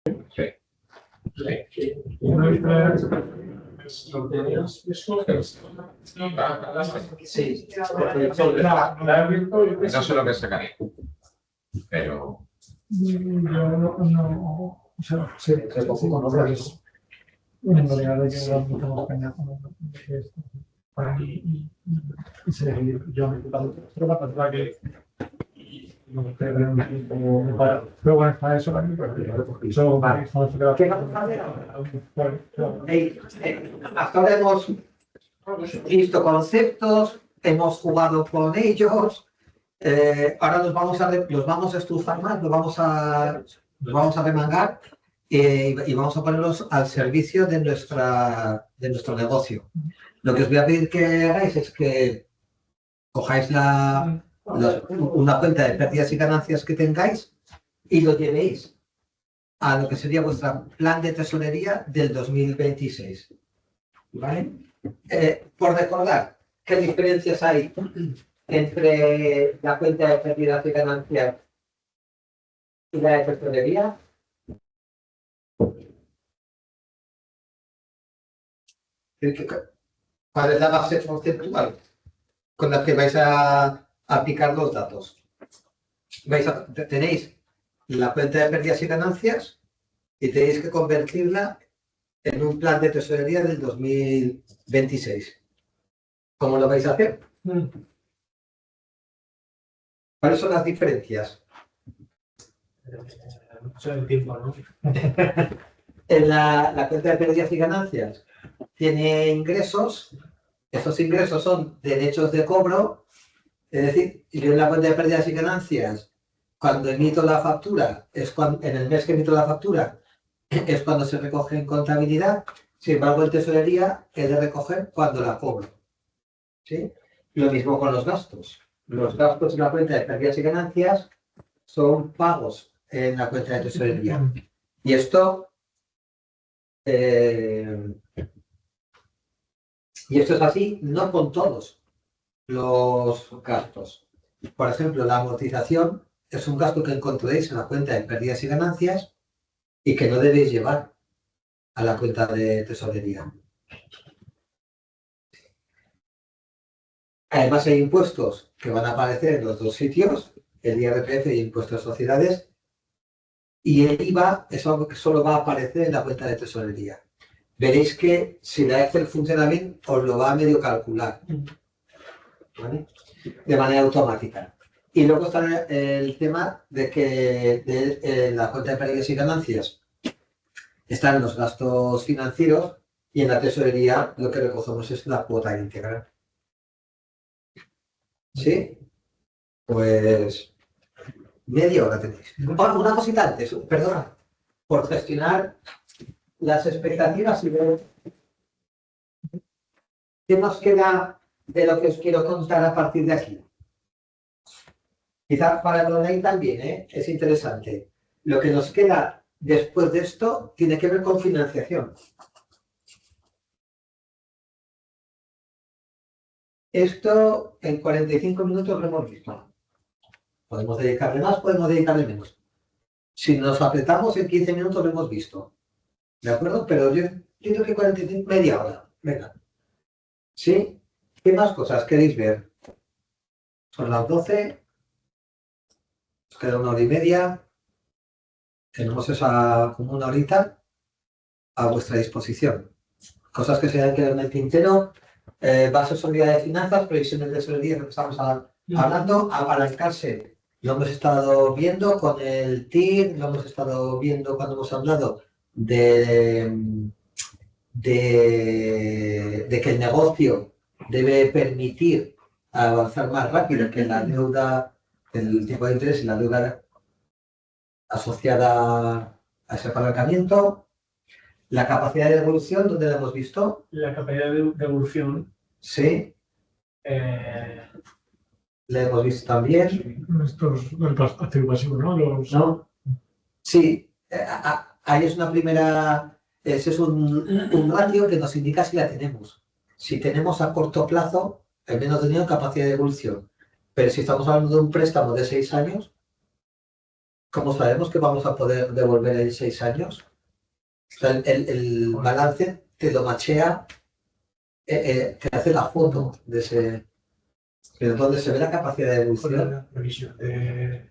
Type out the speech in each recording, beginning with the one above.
Sí. Sí, No sé lo que sacaré, pero o sea, sí, poco no es una realidad de que estamos cañando y seguir yo me para que pero bueno, para eso hasta ahora hemos visto conceptos, hemos jugado con ellos, ahora los vamos a estruzar más, los vamos a remangar y vamos a ponerlos al servicio de nuestro negocio. Lo que os voy a pedir que hagáis es que cojáis una cuenta de pérdidas y ganancias que tengáis y lo llevéis a lo que sería vuestro plan de tesorería del 2026. ¿Vale? Por recordar, ¿qué diferencias hay entre la cuenta de pérdidas y ganancias y la de tesorería? ¿Cuál es la base conceptual con la que vais a aplicar los datos? Tenéis la cuenta de pérdidas y ganancias y tenéis que convertirla en un plan de tesorería del 2026. ¿Cómo lo vais a hacer? ¿Cuáles son las diferencias? el tiempo, ¿no? En la cuenta de pérdidas y ganancias tiene ingresos, esos ingresos son derechos de cobro, es decir, yo en la cuenta de pérdidas y ganancias, cuando emito la factura, en el mes que emito la factura, es cuando se recoge en contabilidad. Sin embargo, en tesorería he de recoger cuando la cobro. ¿Sí? Lo mismo con los gastos. Los gastos en la cuenta de pérdidas y ganancias son pagos en la cuenta de tesorería. Y esto es así, no con todos los gastos. Por ejemplo, la amortización es un gasto que encontréis en la cuenta de pérdidas y ganancias y que no debéis llevar a la cuenta de tesorería. Además, hay impuestos que van a aparecer en los dos sitios, el IRPF y el impuesto de sociedades, y el IVA es algo que solo va a aparecer en la cuenta de tesorería. Veréis que si la Excel funciona bien, os lo va a medio calcular, ¿vale? De manera automática. Y luego está el tema de que en la cuenta de pérdidas y ganancias están los gastos financieros y en la tesorería lo que recogemos es la cuota íntegra. ¿Sí? Pues media hora tenéis. Una cosita antes, perdona, por gestionar las expectativas y ver qué nos queda de lo que os quiero contar a partir de aquí. Quizás para el online también, es interesante. Lo que nos queda después de esto tiene que ver con financiación. Esto en 45 minutos lo hemos visto. Podemos dedicarle más, podemos dedicarle menos. Si nos apretamos, en 15 minutos lo hemos visto. ¿De acuerdo? Pero yo creo que 45, media hora. Venga. ¿Sí? ¿Qué más cosas queréis ver? Son las 12. Os queda una hora y media. Tenemos esa como una horita a vuestra disposición. Cosas que se han quedado en el tintero. Base sólida de finanzas, previsiones de tesorería que estamos hablando. Apalancarse. Lo hemos estado viendo con el TIR, lo hemos estado viendo cuando hemos hablado de que el negocio debe permitir avanzar más rápido que la deuda, el tipo de interés y la deuda asociada a ese apalancamiento. La capacidad de devolución, ¿dónde la hemos visto? La capacidad de devolución. Sí. La hemos visto también. Estos, el activo pasivo, ¿no? ¿No? Sí. Ahí es una primera. Ese es un ratio que nos indica si la tenemos. Si tenemos a corto plazo, al menos tenido capacidad de devolución. Pero si estamos hablando de un préstamo de 6 años, como sabemos que vamos a poder devolver en 6 años, o sea, el balance te lo machea, te hace la foto de ese, donde se ve la capacidad de Con evolución. la previsión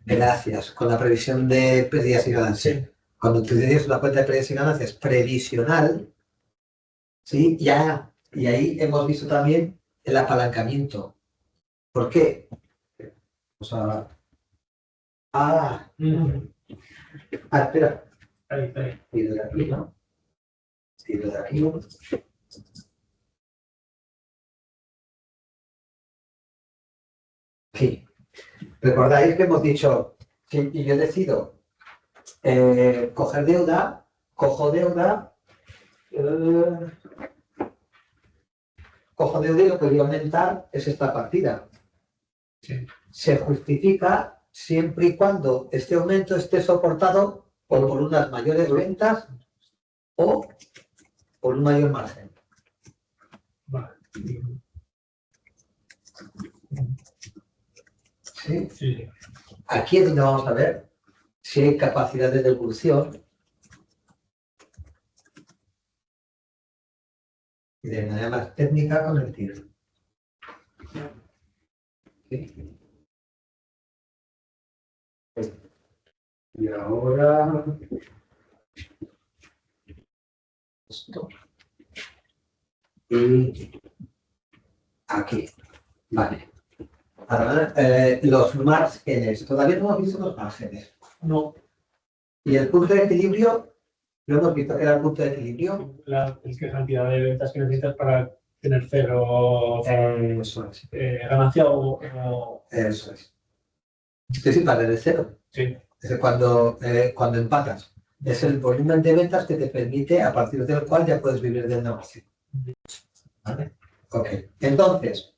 Gracias, con la previsión de pérdidas y ganancias. Sí. Cuando tú tienes una cuenta de pérdidas y ganancias previsional, ¿sí? Ya, y ahí hemos visto también el apalancamiento. ¿Por qué? O sea, espera, Ahí. tiro de aquí, ¿no? Tiro de aquí. Sí. Recordáis que hemos dicho, si yo decido coger deuda, cojo deuda y lo que voy a aumentar es esta partida. Sí. Se justifica siempre y cuando este aumento esté soportado por unas mayores ventas o por un mayor margen. Vale. ¿Sí? Sí. Aquí es donde vamos a ver si hay capacidad de devolución y de manera más técnica con el tiro. ¿Sí? Y ahora esto. Y aquí. Vale. Ahora, los márgenes. Todavía no hemos visto los márgenes. No, Y el punto de equilibrio, lo hemos visto que era el punto de equilibrio. es que cantidad de ventas que necesitas para tener cero Eso es. ganancia o... Eso es. Sí, sí, para el cero. Sí. Es cuando empatas. Es el volumen de ventas que te permite, a partir del cual ya puedes vivir del negocio. ¿Vale? Ok. Entonces,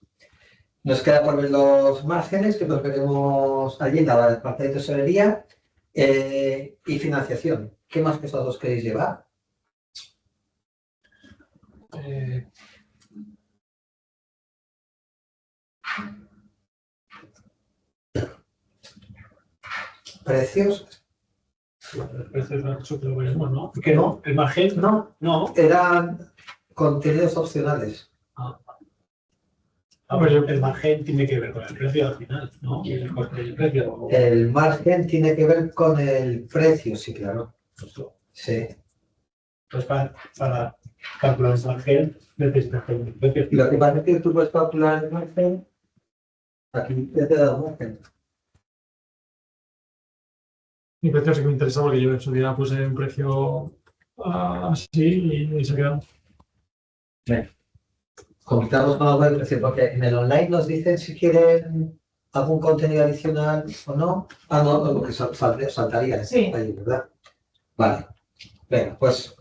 nos queda por ver los márgenes, que los veremos allí en la parte de tesorería, y financiación. ¿Qué más pesados queréis llevar? ¿Precios? Los precios eso que lo veremos, ¿no? Porque No. el margen... No. Eran contenidos opcionales. Pues el margen tiene que ver con el precio al final, ¿no? El coste del precio. El margen tiene que ver con el precio, sí, claro. Sí. Pues para calcular el margen necesitas el precio. Y lo que pasa es que tú puedes calcular el margen, aquí ya te da un margen. Mi precio sí que me interesa porque yo en su día puse un precio así y se quedó. Comentamos con algo de precio, porque en el online nos dicen si quieren algún contenido adicional o no. No, porque saltaría Sí. ahí, ¿verdad? Vale. Venga, pues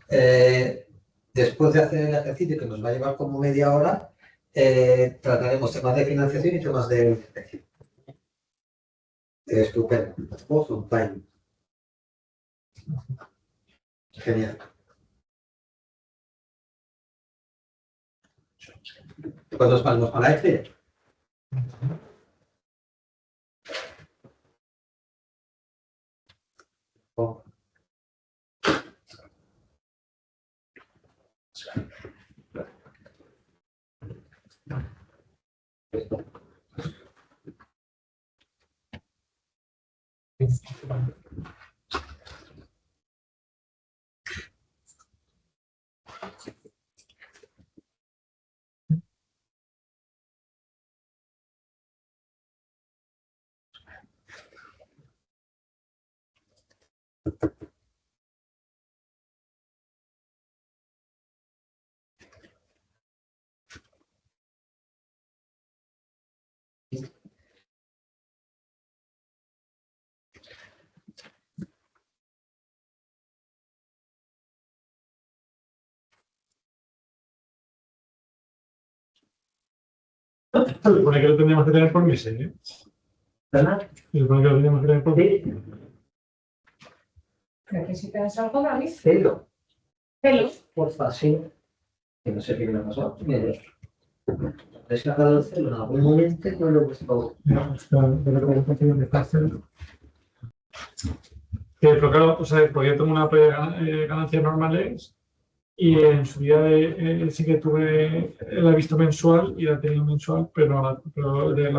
después de hacer el ejercicio, que nos va a llevar como media hora, trataremos temas de financiación y temas de precio. Estupendo. Awesome, time. Genial. Pues nos ponemos para este. Se supone que lo tendríamos que tener por meses, ¿eh? ¿Verdad? Se supone que lo tendríamos que tener por meses. ¿Necesitas algo, David? Celo. Pelo. Porfa, sí. Que no sé qué me ha pasado. Mira. He sacado el celo en algún momento y no lo he puesto. No, está, pero como está haciendo de fácil. Pero claro, o sea, porque yo tengo una ganancias normales y en su día sí que tuve, la he visto mensual y la he tenido mensual, pero la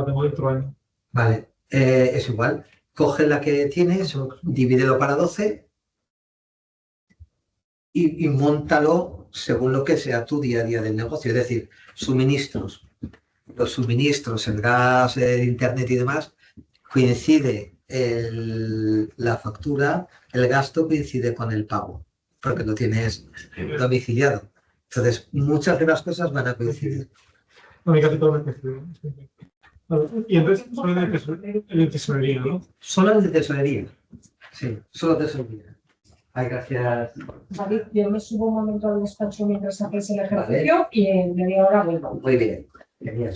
tengo de otro año. Vale, es igual. Coge la que tienes, divídelo para 12 y móntalo según lo que sea tu día a día del negocio. Es decir, suministros. Los suministros, el gas, el internet y demás, coincide la factura, el gasto coincide con el pago, porque lo tienes domiciliado. Entonces, muchas de las cosas van a coincidir. No, casi todo lo que estudio. Y entonces, solo de tesorería, ¿no? Solo de tesorería. Sí, solo tesorería. Ay, gracias. Vale, yo me subo un momento al despacho mientras hacéis el ejercicio y en media hora vuelvo. Muy bien. Genial.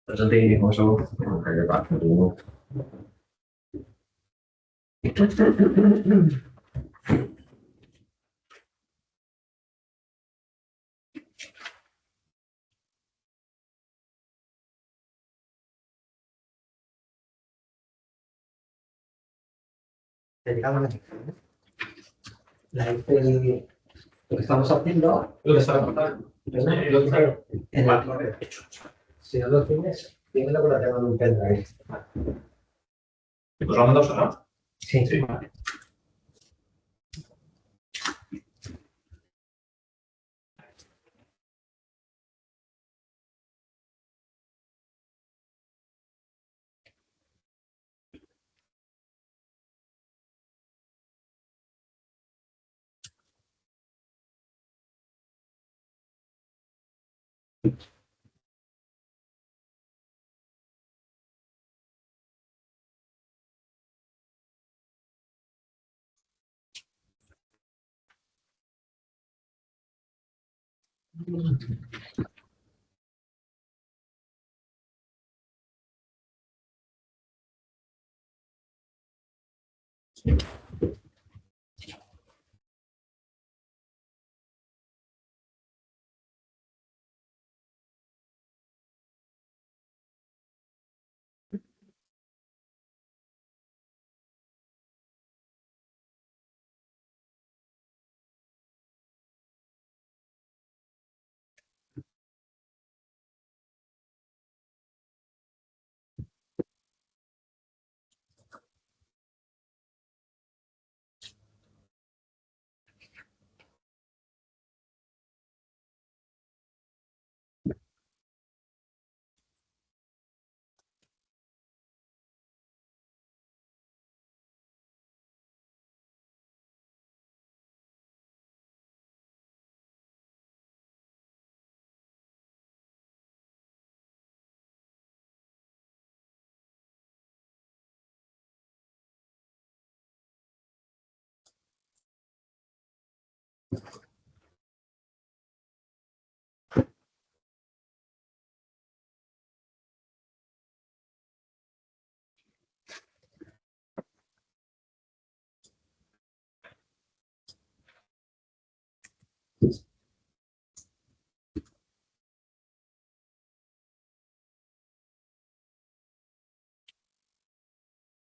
Jadi masuk kayak Pak dulu. Dedicamos la Excel, lo que estamos haciendo ¿Dónde está? en el correo. Si no lo tienes, dímelo que lo tengo en un pendrive. ¿Nos lo mandas ahora? Sí. Sí.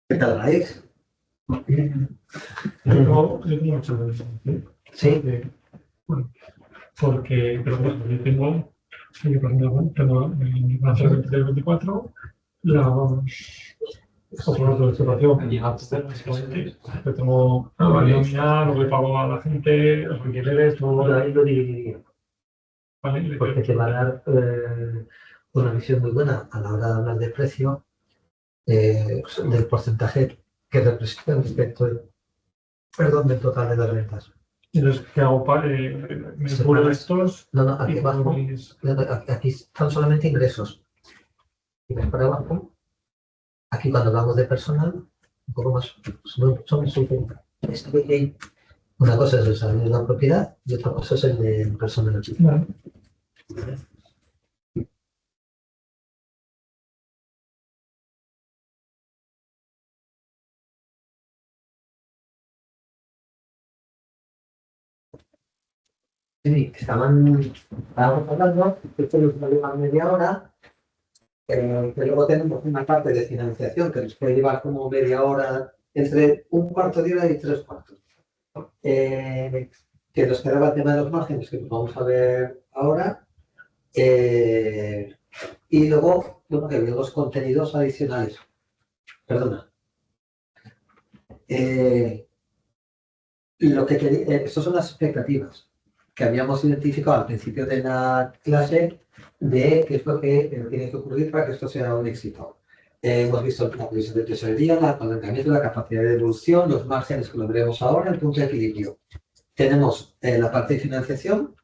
¿Qué tal, Alex? Yo tengo muchas veces. Sí. Pero bueno, yo tengo, sí, por ejemplo, tengo mi ganancia 23-24, la vamos, por ejemplo, de situación, básicamente, yo tengo la nómina, lo que pago a la gente, los alquileres, todo. Yo ahí lo dividiría, ¿Vale? porque te va a dar una visión muy buena a la hora de hablar de precio del porcentaje que representan respecto del total de las ventas. Entonces, ¿qué hago? ¿Me cubro estos? No, aquí y abajo, mis- aquí están solamente ingresos. Y ves para abajo, aquí cuando hablamos de personal, un poco más, son una cosa es el salario de la propiedad y otra cosa es el de personal. Vale. Sí, estábamos hablando, esto nos va a llevar media hora, que luego tenemos una parte de financiación que nos puede llevar como media hora, entre un cuarto de hora y 3 cuartos. Que nos quedaba el tema de los márgenes, que nos vamos a ver ahora. Y luego, bueno, que había los contenidos adicionales. Perdona. Estas son las expectativas que habíamos identificado al principio de la clase de qué es lo que tiene que ocurrir para que esto sea un éxito. Hemos visto la previsión de tesorería, el apalancamiento, la capacidad de devolución, los márgenes que lo veremos ahora, el punto de equilibrio. Tenemos la parte de financiación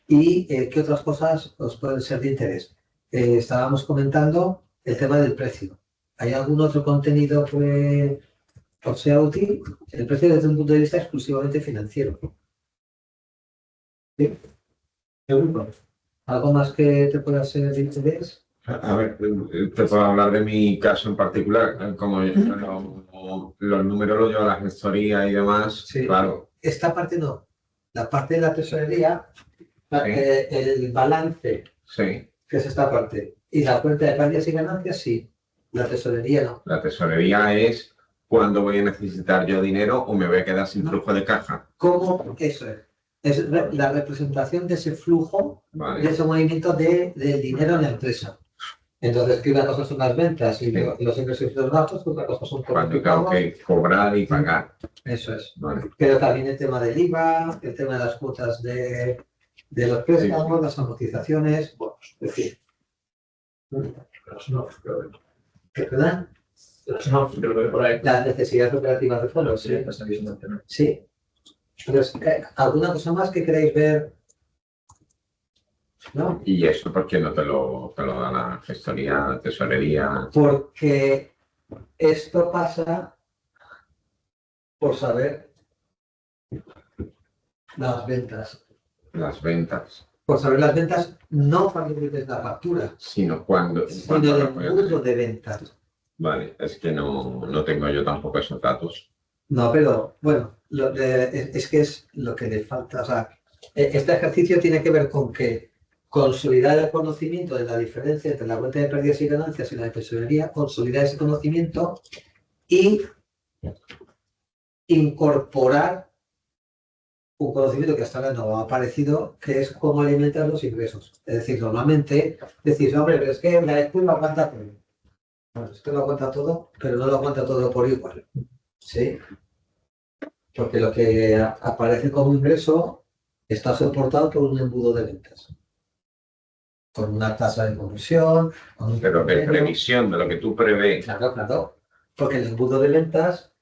y qué otras cosas os pueden ser de interés. Estábamos comentando el tema del precio. ¿Hay algún otro contenido que os sea útil? El precio desde un punto de vista exclusivamente financiero. ¿Sí? ¿Algo más que te pueda ser de interés? A ver, te puedo hablar de mi caso en particular. Como los números los llevo a la gestoría y demás, Sí. claro. Esta parte no. La parte de la tesorería, Sí. el balance, Sí, que es esta parte, y la cuenta de pérdidas y ganancias, sí. La tesorería no. la tesorería es cuando voy a necesitar yo dinero o me voy a quedar sin flujo de caja. ¿Cómo? Eso es. Es la representación de ese flujo, de Vale. ese movimiento del dinero en la empresa. Entonces, que una cosa son las ventas y los ingresos y los gastos, que otra cosa son Cuando tengo que cobrar y pagar. Eso es. Vale. Pero también el tema del IVA, el tema de las cuotas de los préstamos, las amortizaciones, bueno, es decir. ¿Verdad? Las necesidades operativas de fondos, sí. Sí. Entonces, ¿alguna cosa más que queráis ver? ¿No? Y eso porque no te lo da la gestoría, tesorería. Porque esto pasa por saber las ventas. Las ventas, Por saber las ventas, no cuando metes la factura, sino cuando sino la el voy a embudo tener. de ventas. Vale, es que no tengo yo tampoco esos datos. No, pero bueno, es que es lo que le falta. O sea, este ejercicio tiene que ver con que consolidar el conocimiento de la diferencia entre la cuenta de pérdidas y ganancias y la de tesorería, consolidar ese conocimiento y incorporar un conocimiento que hasta ahora no ha aparecido, que es cómo alimentar los ingresos. Es decir, normalmente decís, hombre, pero es que la Excel lo aguanta todo. Bueno, es que lo aguanta todo, pero no lo aguanta todo por igual. ¿Sí? Porque lo que aparece como ingreso está soportado por un embudo de ventas. Con una tasa de conversión, con un Pero de promedio. previsión, de lo que tú prevés. Claro, claro. Porque el embudo de ventas,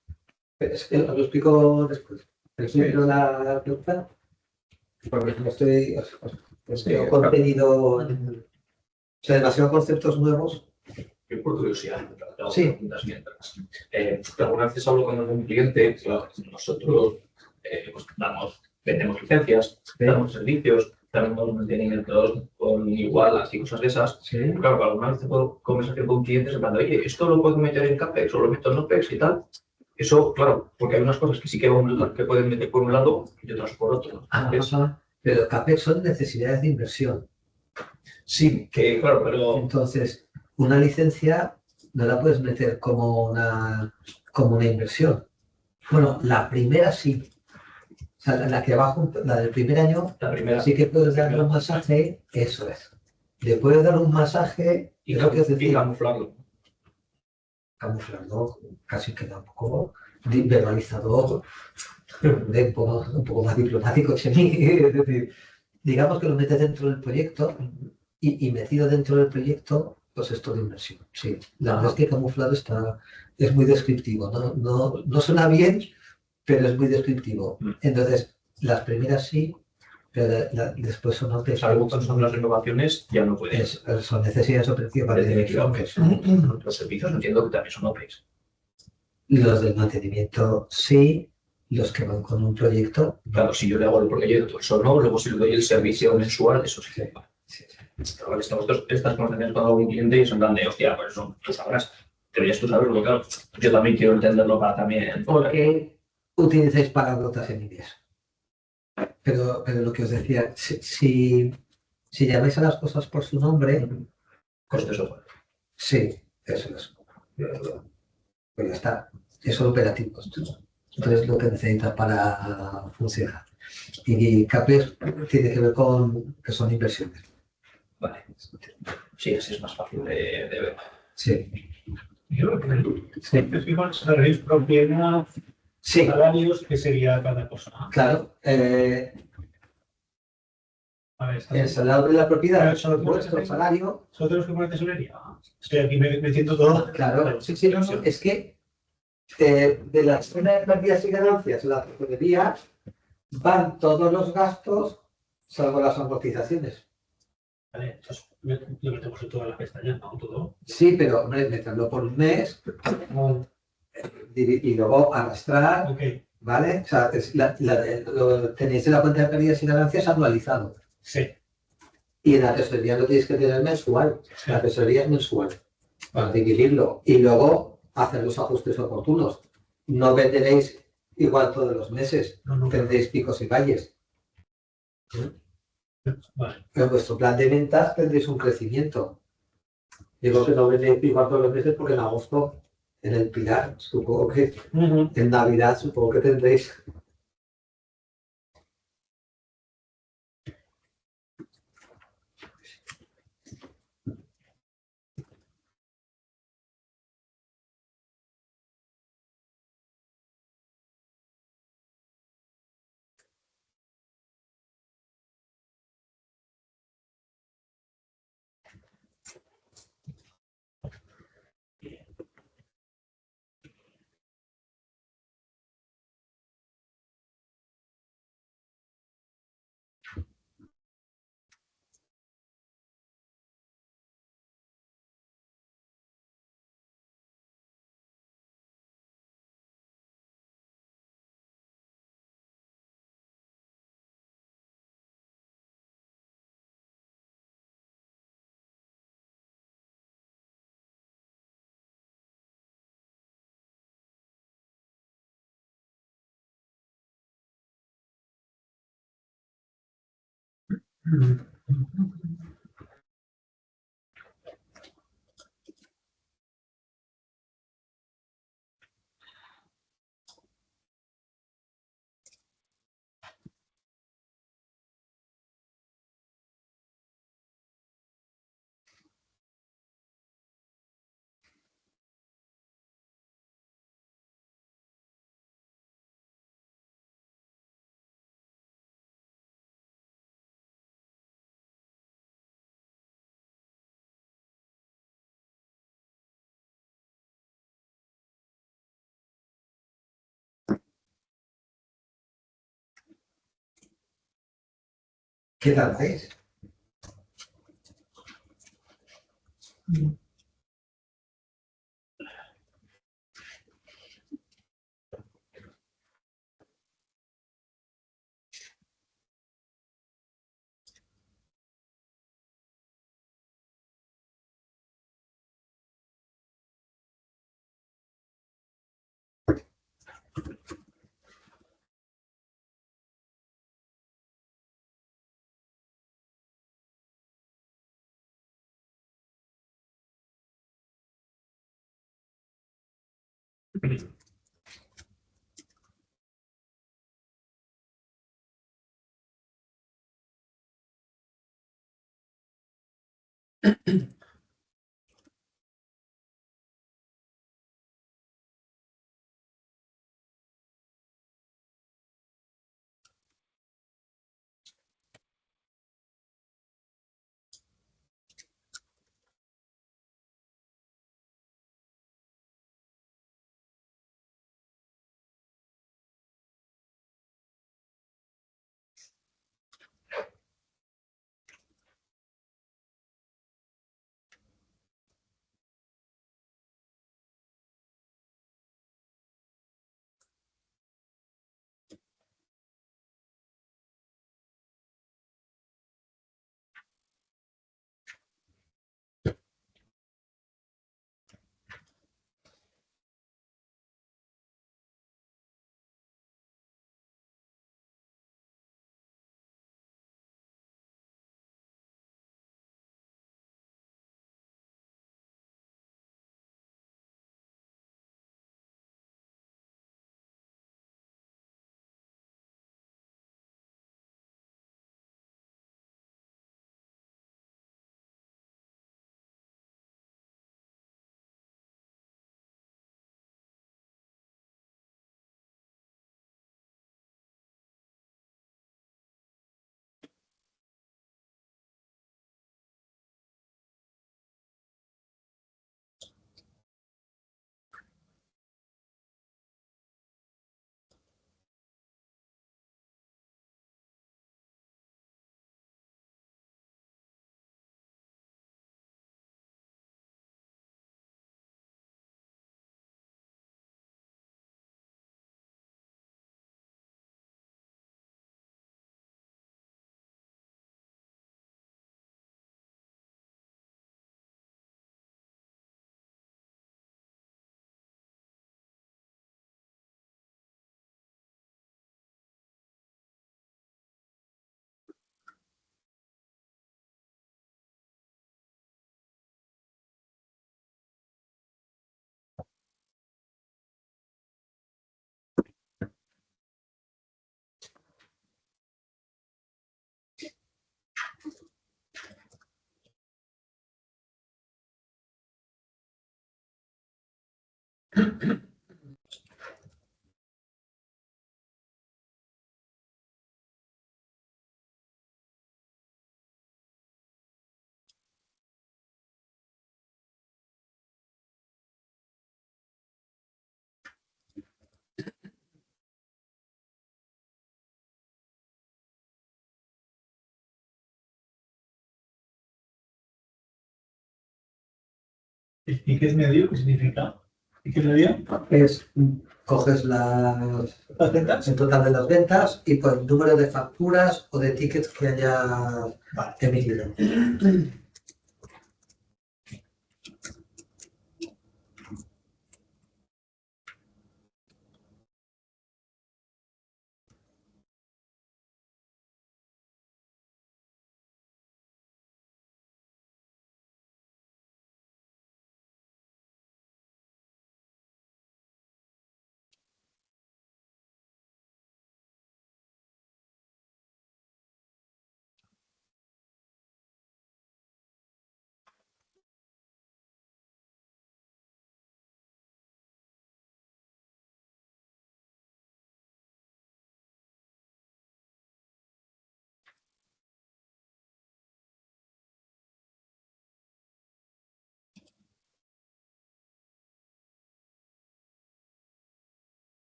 es que os lo explico después. ¿Explico la pregunta? Porque no estoy. Tengo contenido. O sea, demasiados conceptos nuevos. Yo por curiosidad, tengo Sí. preguntas mientras. Alguna vez hablo con algún cliente, claro, nosotros pues vendemos licencias, damos servicios, damos mantenimientos con igualas y cosas de esas. Sí. Claro, alguna vez tengo conversación con clientes en plan de, oye, ¿esto lo puedo meter en CAPEX o lo meto en OPEX y tal? Eso, claro, porque hay unas cosas que sí que pueden meter por un lado y otras por otro. Pero CAPEX son necesidades de inversión. Sí, que claro, pero Entonces, una licencia no la puedes meter como una inversión. Bueno, la primera sí. O sea, la que va junto, la del primer año, la primera sí que puedes darle un masaje, eso es. Le puedes dar un masaje y, es lo que os y decía, camuflarlo. camuflando, casi queda un poco verbalizador, un poco más diplomático que mí. Es decir, digamos que lo metes dentro del proyecto y metido dentro del proyecto Concepto de inversión, sí. La verdad es que camuflado es muy descriptivo, no suena bien, pero es muy descriptivo. Entonces, las primeras sí, pero después son OPEs. Salvo cuando son las renovaciones, ya no pueden. Son necesidades operativas de Desde que dirección. los servicios entiendo que también son OPEX. Los del mantenimiento sí, los que van con un proyecto. Claro, si yo le hago el proyecto, eso no, luego si le doy el servicio mensual, eso sí. Sí. Vale. Pero vale, estas conversaciones con algún cliente y son tan de, hostia, pues eso, tú sabrás, deberías tú saberlo, porque claro, yo también quiero entenderlo para también. ¿Por qué utilizáis palabrotas en inglés? Pero lo que os decía, si llamáis a las cosas por su nombre, Cosas de software. sí, eso es. Pues ya está. Es solo operativos. Entonces lo que necesita para funcionar. Y CAPEX tiene que ver con que son inversiones. Vale. Sí, así es más fácil de ver. Sí. Yo creo que te fijo salario propiedad, Sí, salarios, que sería cada cosa. claro. A ver, El salario de la propiedad, Pero solo vuestro salario. ¿Solo tenemos que poner tesorería? Estoy aquí metiendo todo. Claro, sí, no, es que de la escena de pérdidas y ganancias, la tesorería, van todos los gastos, salvo las amortizaciones. Vale, entonces lo metemos en todas las pestañas, ¿no? Todo. Sí, pero hombre, meterlo por un mes y luego arrastrar, Ok, ¿vale? O sea, lo tenéis en la cuenta de pérdidas y ganancias anualizado. sí. Y en la tesorería lo tenéis que tener mensual. La tesorería es mensual, para dividirlo. Y luego hacer los ajustes oportunos. No venderéis igual todos los meses, No, tendréis picos y valles. Vale. En vuestro plan de ventas tendréis un crecimiento. Digo que no vendéis igual todos los meses porque en agosto, en el Pilar, supongo que en Navidad, supongo que tendréis. ¿Qué tal hacéis? ¿El ticket medio qué significa? ¿Ticket medio? Coges ¿Las ventas? el total de las ventas y por el número de facturas o de tickets que haya emitido.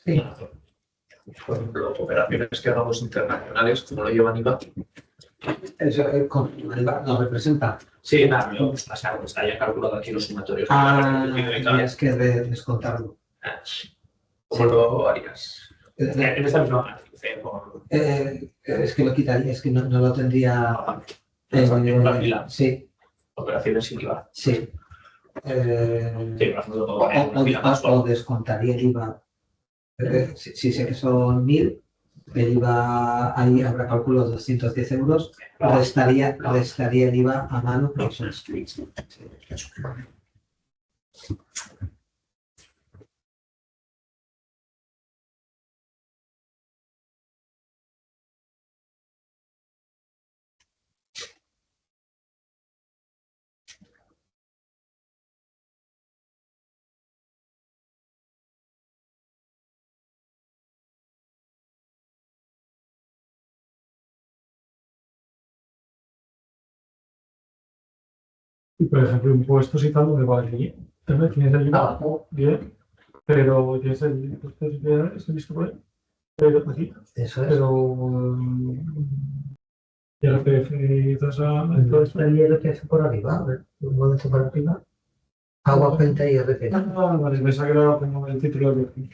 Sí. Por ejemplo, operaciones que hagamos internacionales, como lo llevan IVA. Eso con IVA nos representa. Sí, nada, no, o sea, está ya calculado aquí los sumatorios. Tienes que descontarlo. ¿Cómo lo harías? En esta misma Es que lo quitaría, es que no lo tendría. en la fila. Sí. Operaciones sin IVA. Sí. Sí, por ejemplo, todo en una fila mensual. O descontaría el IVA. Si sé que son 1000, el IVA ahí habrá cálculo de 210 euros, restaría el IVA a mano, que son Y por ejemplo, impuestos y tal, ¿dónde va allí? Tienes el IVA, bien, pero tienes el impuesto es visto por ahí, pero aquí, Eso es. pero IRPF y toda esa... Entonces el IRPF por arriba, a ver, un momento por arriba. Agua, cuenta y IRPF. Vale, me saqué ahora como el título de aquí.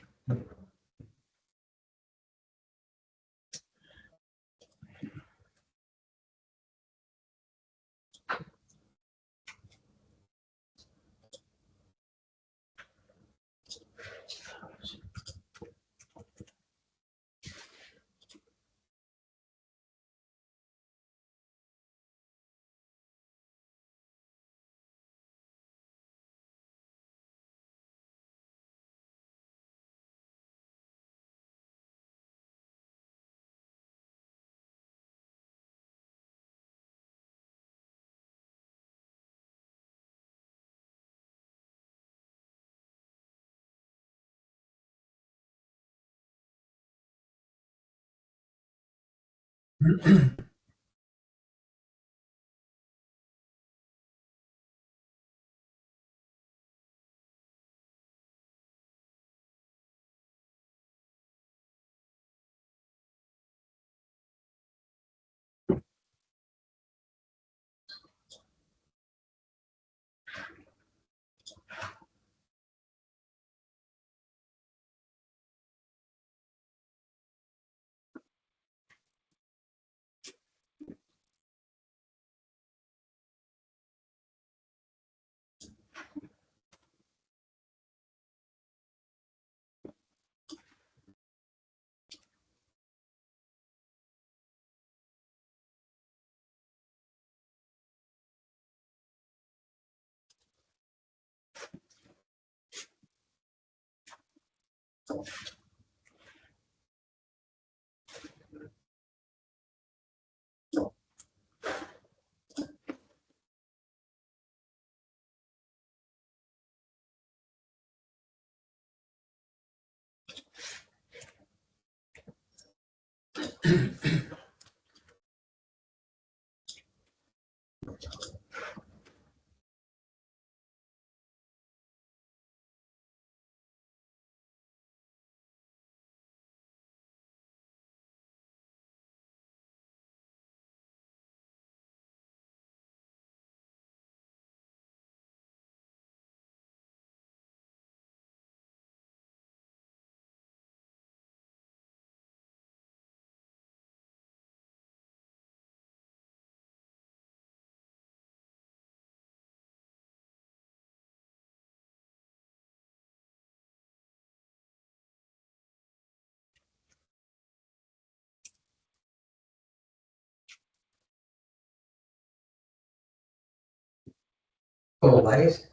¿Cómo vais?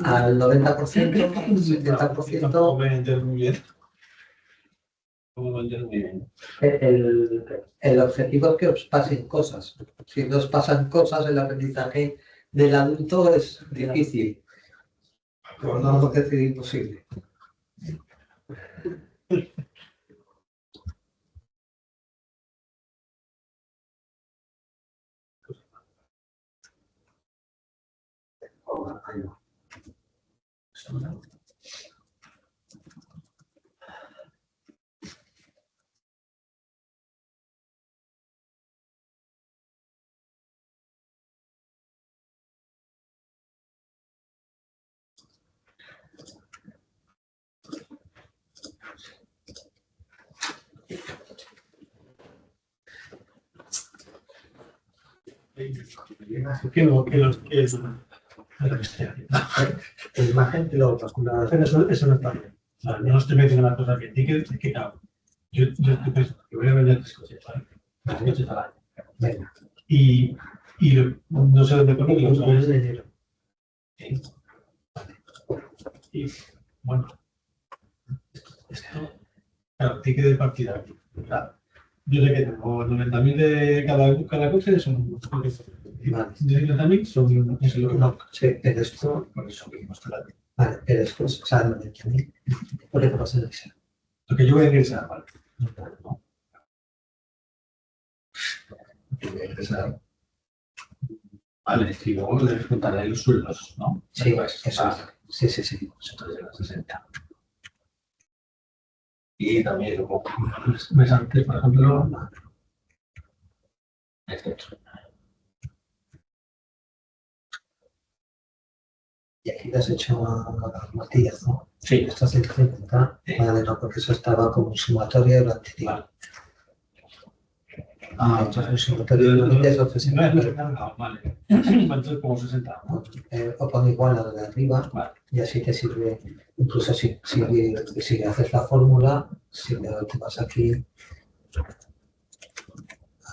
Al 90%, al 70%. No me entero muy bien. No me entero muy bien. El objetivo es que os pasen cosas. Si no os pasan cosas, el aprendizaje del adulto es difícil. Pero no vamos a decir imposible. Que es la bestia. La imagen y luego calcular. Pero eso no está bien. O sea, no estoy metiendo una cosa que ticket, es que claro. Yo estoy pensando que voy a vender 3 coches, ¿vale? 3 coches al año. Venga. Y no sé dónde ponerlos, ¿sabes? de enero. Sí. Y bueno, esto, claro, ticket de partida. Claro. Yo sé que tengo 90.000 de cada coche, son Vale. 50.000, son eso lo que no. Sí, eres tú. Por eso pedimos claro. Vale, eres tú. O sea, 90.000. ¿Por qué te pasa el Excel? Lo que yo voy a decir será vale. ¿No? Vale, y luego debes contar ahí los sueldos, ¿no? Sí, Pues, eso es. Sí, sí, sí. Entonces de los 60. Y también luego, mes antes, por ejemplo, Perfecto. Y aquí lo has hecho martillas, ¿no? Sí. Esto es 150. Vale, no, porque eso estaba como sumatorio y lo anterior. Esto es un sumatorio y eso es Vale. Entonces, como 60. o pon igual a lo de arriba, Vale. y así te sirve, incluso si haces la fórmula, si te vas aquí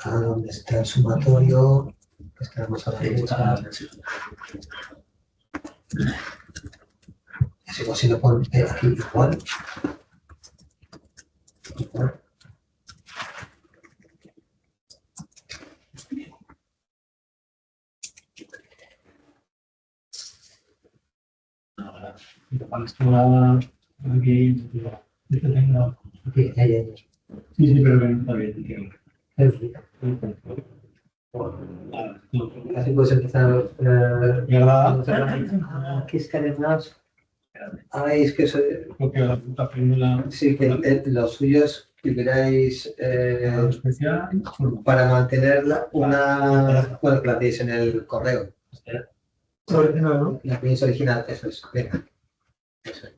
a donde está el sumatorio, que está más a la derecha, si lo pones aquí igual, Aquí, ahí. sí, pero está bien. Así puedes empezar ¿Verdad? aquí es que además, es que eso, Porque la puta fórmula sí, que lo suyo es que hubierais especial. para mantenerla bueno, que la tenéis en el correo. Original, ¿no? La tenéis original, eso es. Venga. Eso es.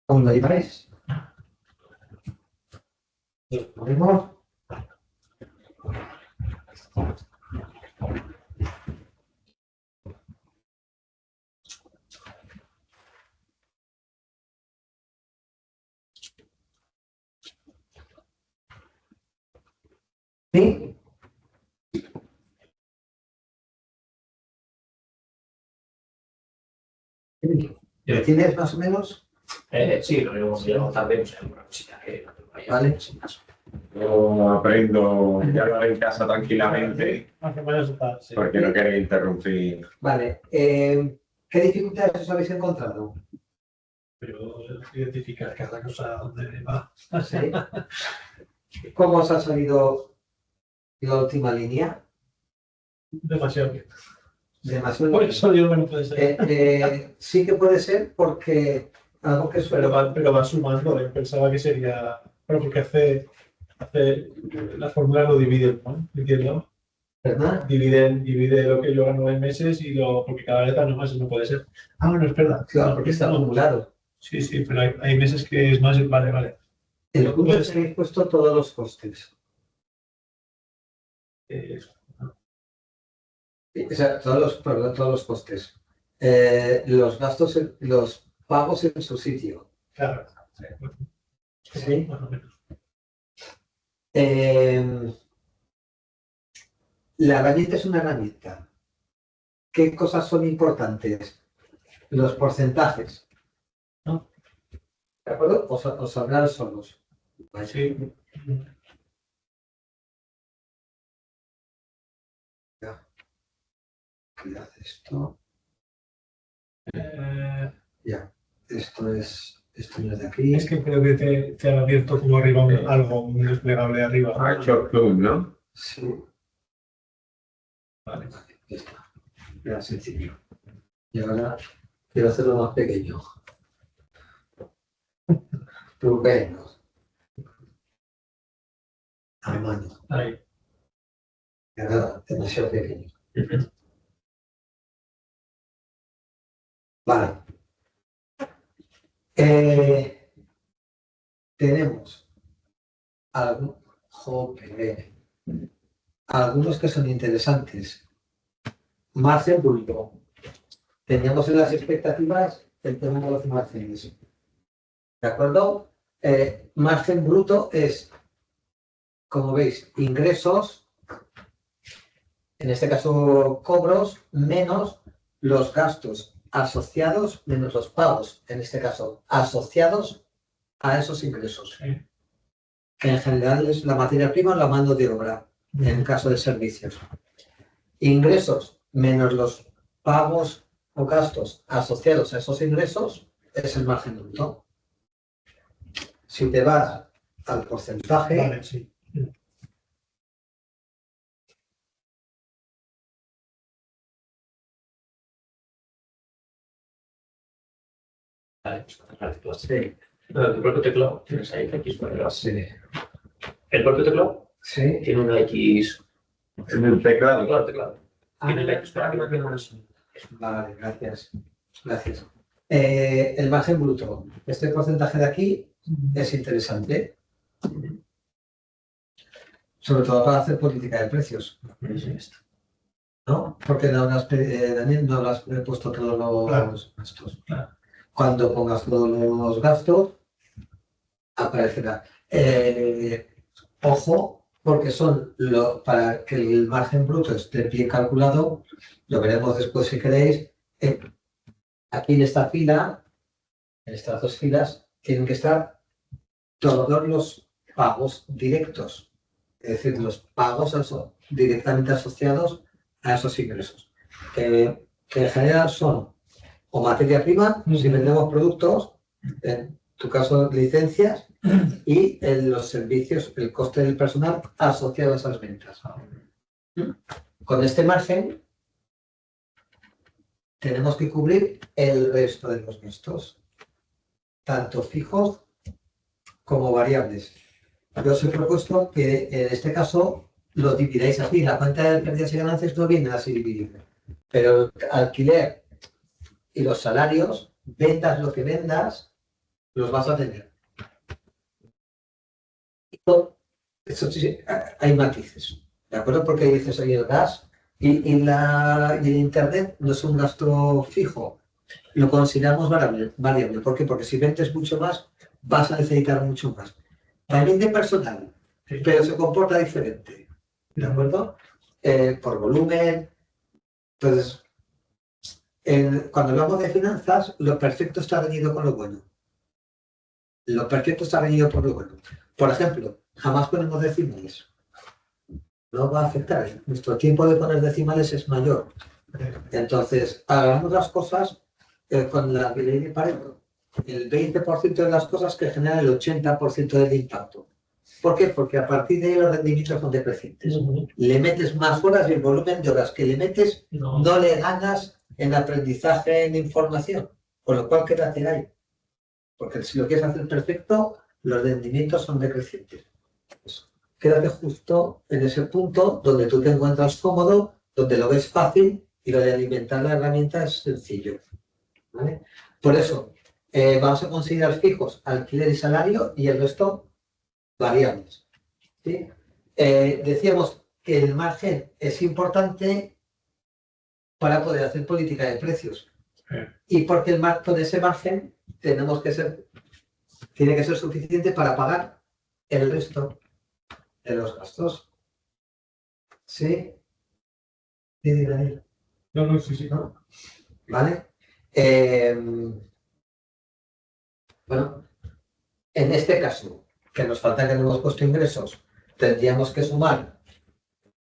¿Cómo lo lleváis? ¿Lo ponemos? ¿Sí? ¿Lo tienes más o menos? Sí, lo hemos llegado tarde, no sé, alguna cosita que no te vaya. Vale. Sin más. Yo aprendo, ya lo haré en casa tranquilamente, Hace varias etapas, sí. porque no quería interrumpir. Vale. ¿Qué dificultades os habéis encontrado? Pero identificar cada cosa donde va. ¿Sí? ¿Cómo os ha salido la última línea? Demasiado bien. Demasiado. Por eso yo no puede ser. Sí que puede ser porque algo que suele... Pero va sumando. Yo pensaba que sería. Bueno, porque hace la fórmula lo divide, ¿no? Entiendo. ¿Verdad? Divide lo que yo gano en meses y porque cada vez gano más, no puede ser. Ah, bueno, es verdad. Claro, porque está acumulado. Sí, pero hay meses que es más. Vale. El punto es que habéis puesto todos los costes. O sea, todos los costes. los gastos, los pagos en su sitio. Claro. Sí. Más o menos. La herramienta es una herramienta. ¿Qué cosas son importantes? Los porcentajes, ¿no? ¿De acuerdo? Os hablar solos. ¿Vale? Sí. Cuidado esto. Eh, Ya. Esto no es de aquí. es que creo que te han abierto como arriba algo, un desplegable arriba. Ha hecho zoom, ¿no? Sí. Vale. Ya está. Era sencillo. Y ahora quiero hacerlo más pequeño. Estupendo. A mano. Ahí. Y ahora demasiado pequeño. Vale. Tenemos algunos que son interesantes. Margen bruto. Teníamos en las expectativas el tema de los márgenes. ¿De acuerdo? Margen bruto es, como veis, ingresos, en este caso cobros, menos los gastos asociados, menos los pagos, en este caso asociados a esos ingresos. Sí. Que en general es la materia prima o la mano de obra, en el caso de servicios. Ingresos menos los pagos o gastos asociados a esos ingresos es el margen bruto. Si te vas al porcentaje, Vale, sí. Vale, pues, sí, el propio teclado tienes ahí X cuadrado. sí, El propio teclado sí. tiene una X. En el teclado. Claro, teclado. Tiene la X para que no veamos. Vale, gracias. Gracias. El margen bruto. Este porcentaje de aquí es interesante. Sobre todo para hacer política de precios. ¿No? Porque no habrás, Daniel, no habrás puesto todos los Claro. gastos. Claro. Cuando pongas todos los gastos, aparecerá. Ojo, porque son para que el margen bruto esté bien calculado, lo veremos después si queréis. Aquí en esta fila, en estas dos filas, tienen que estar todos los pagos directos, es decir, los pagos directamente asociados a esos ingresos, que en general son o materia prima, si vendemos productos, en tu caso licencias, y los servicios, el coste del personal asociado a esas ventas. Con este margen tenemos que cubrir el resto de los gastos, tanto fijos como variables. Yo os he propuesto que en este caso lo dividáis así. La cuenta de pérdidas y ganancias no viene así dividida, pero el alquiler y los salarios, vendas lo que vendas, los vas a tener. Eso sí, hay matices, ¿de acuerdo? Porque dices, oye, el gas y el internet no es un gasto fijo, lo consideramos variable. ¿Por qué? Porque si vendes mucho más, vas a necesitar mucho más. También de personal, Sí. pero se comporta diferente, ¿de acuerdo? Por volumen. Entonces, cuando hablamos de finanzas, lo perfecto está reñido con lo bueno. Lo perfecto está reñido por lo bueno. Por ejemplo, jamás ponemos decimales. No va a afectar. Nuestro tiempo de poner decimales es mayor. Entonces, hagamos las cosas con la ley de Pareto. El 20% de las cosas que generan el 80% del impacto. ¿Por qué? Porque a partir de ahí los rendimientos son decrecientes. Le metes más horas y el volumen de horas que le metes no le ganas en aprendizaje en información, con lo cual quédate ahí. Porque si lo quieres hacer perfecto, los rendimientos son decrecientes. Pues, quédate justo en ese punto donde tú te encuentras cómodo, donde lo ves fácil y lo de alimentar la herramienta es sencillo. ¿Vale? Por eso, vamos a considerar fijos alquiler y salario y el resto variables. ¿Sí? Decíamos que el margen es importante para poder hacer política de precios. Y porque el marco de ese margen tiene que ser suficiente para pagar el resto de los gastos. ¿Sí? Sí, Daniel. No, sí, claro. ¿Vale? Bueno, en este caso, que nos falta que no hemos puesto ingresos, tendríamos que sumar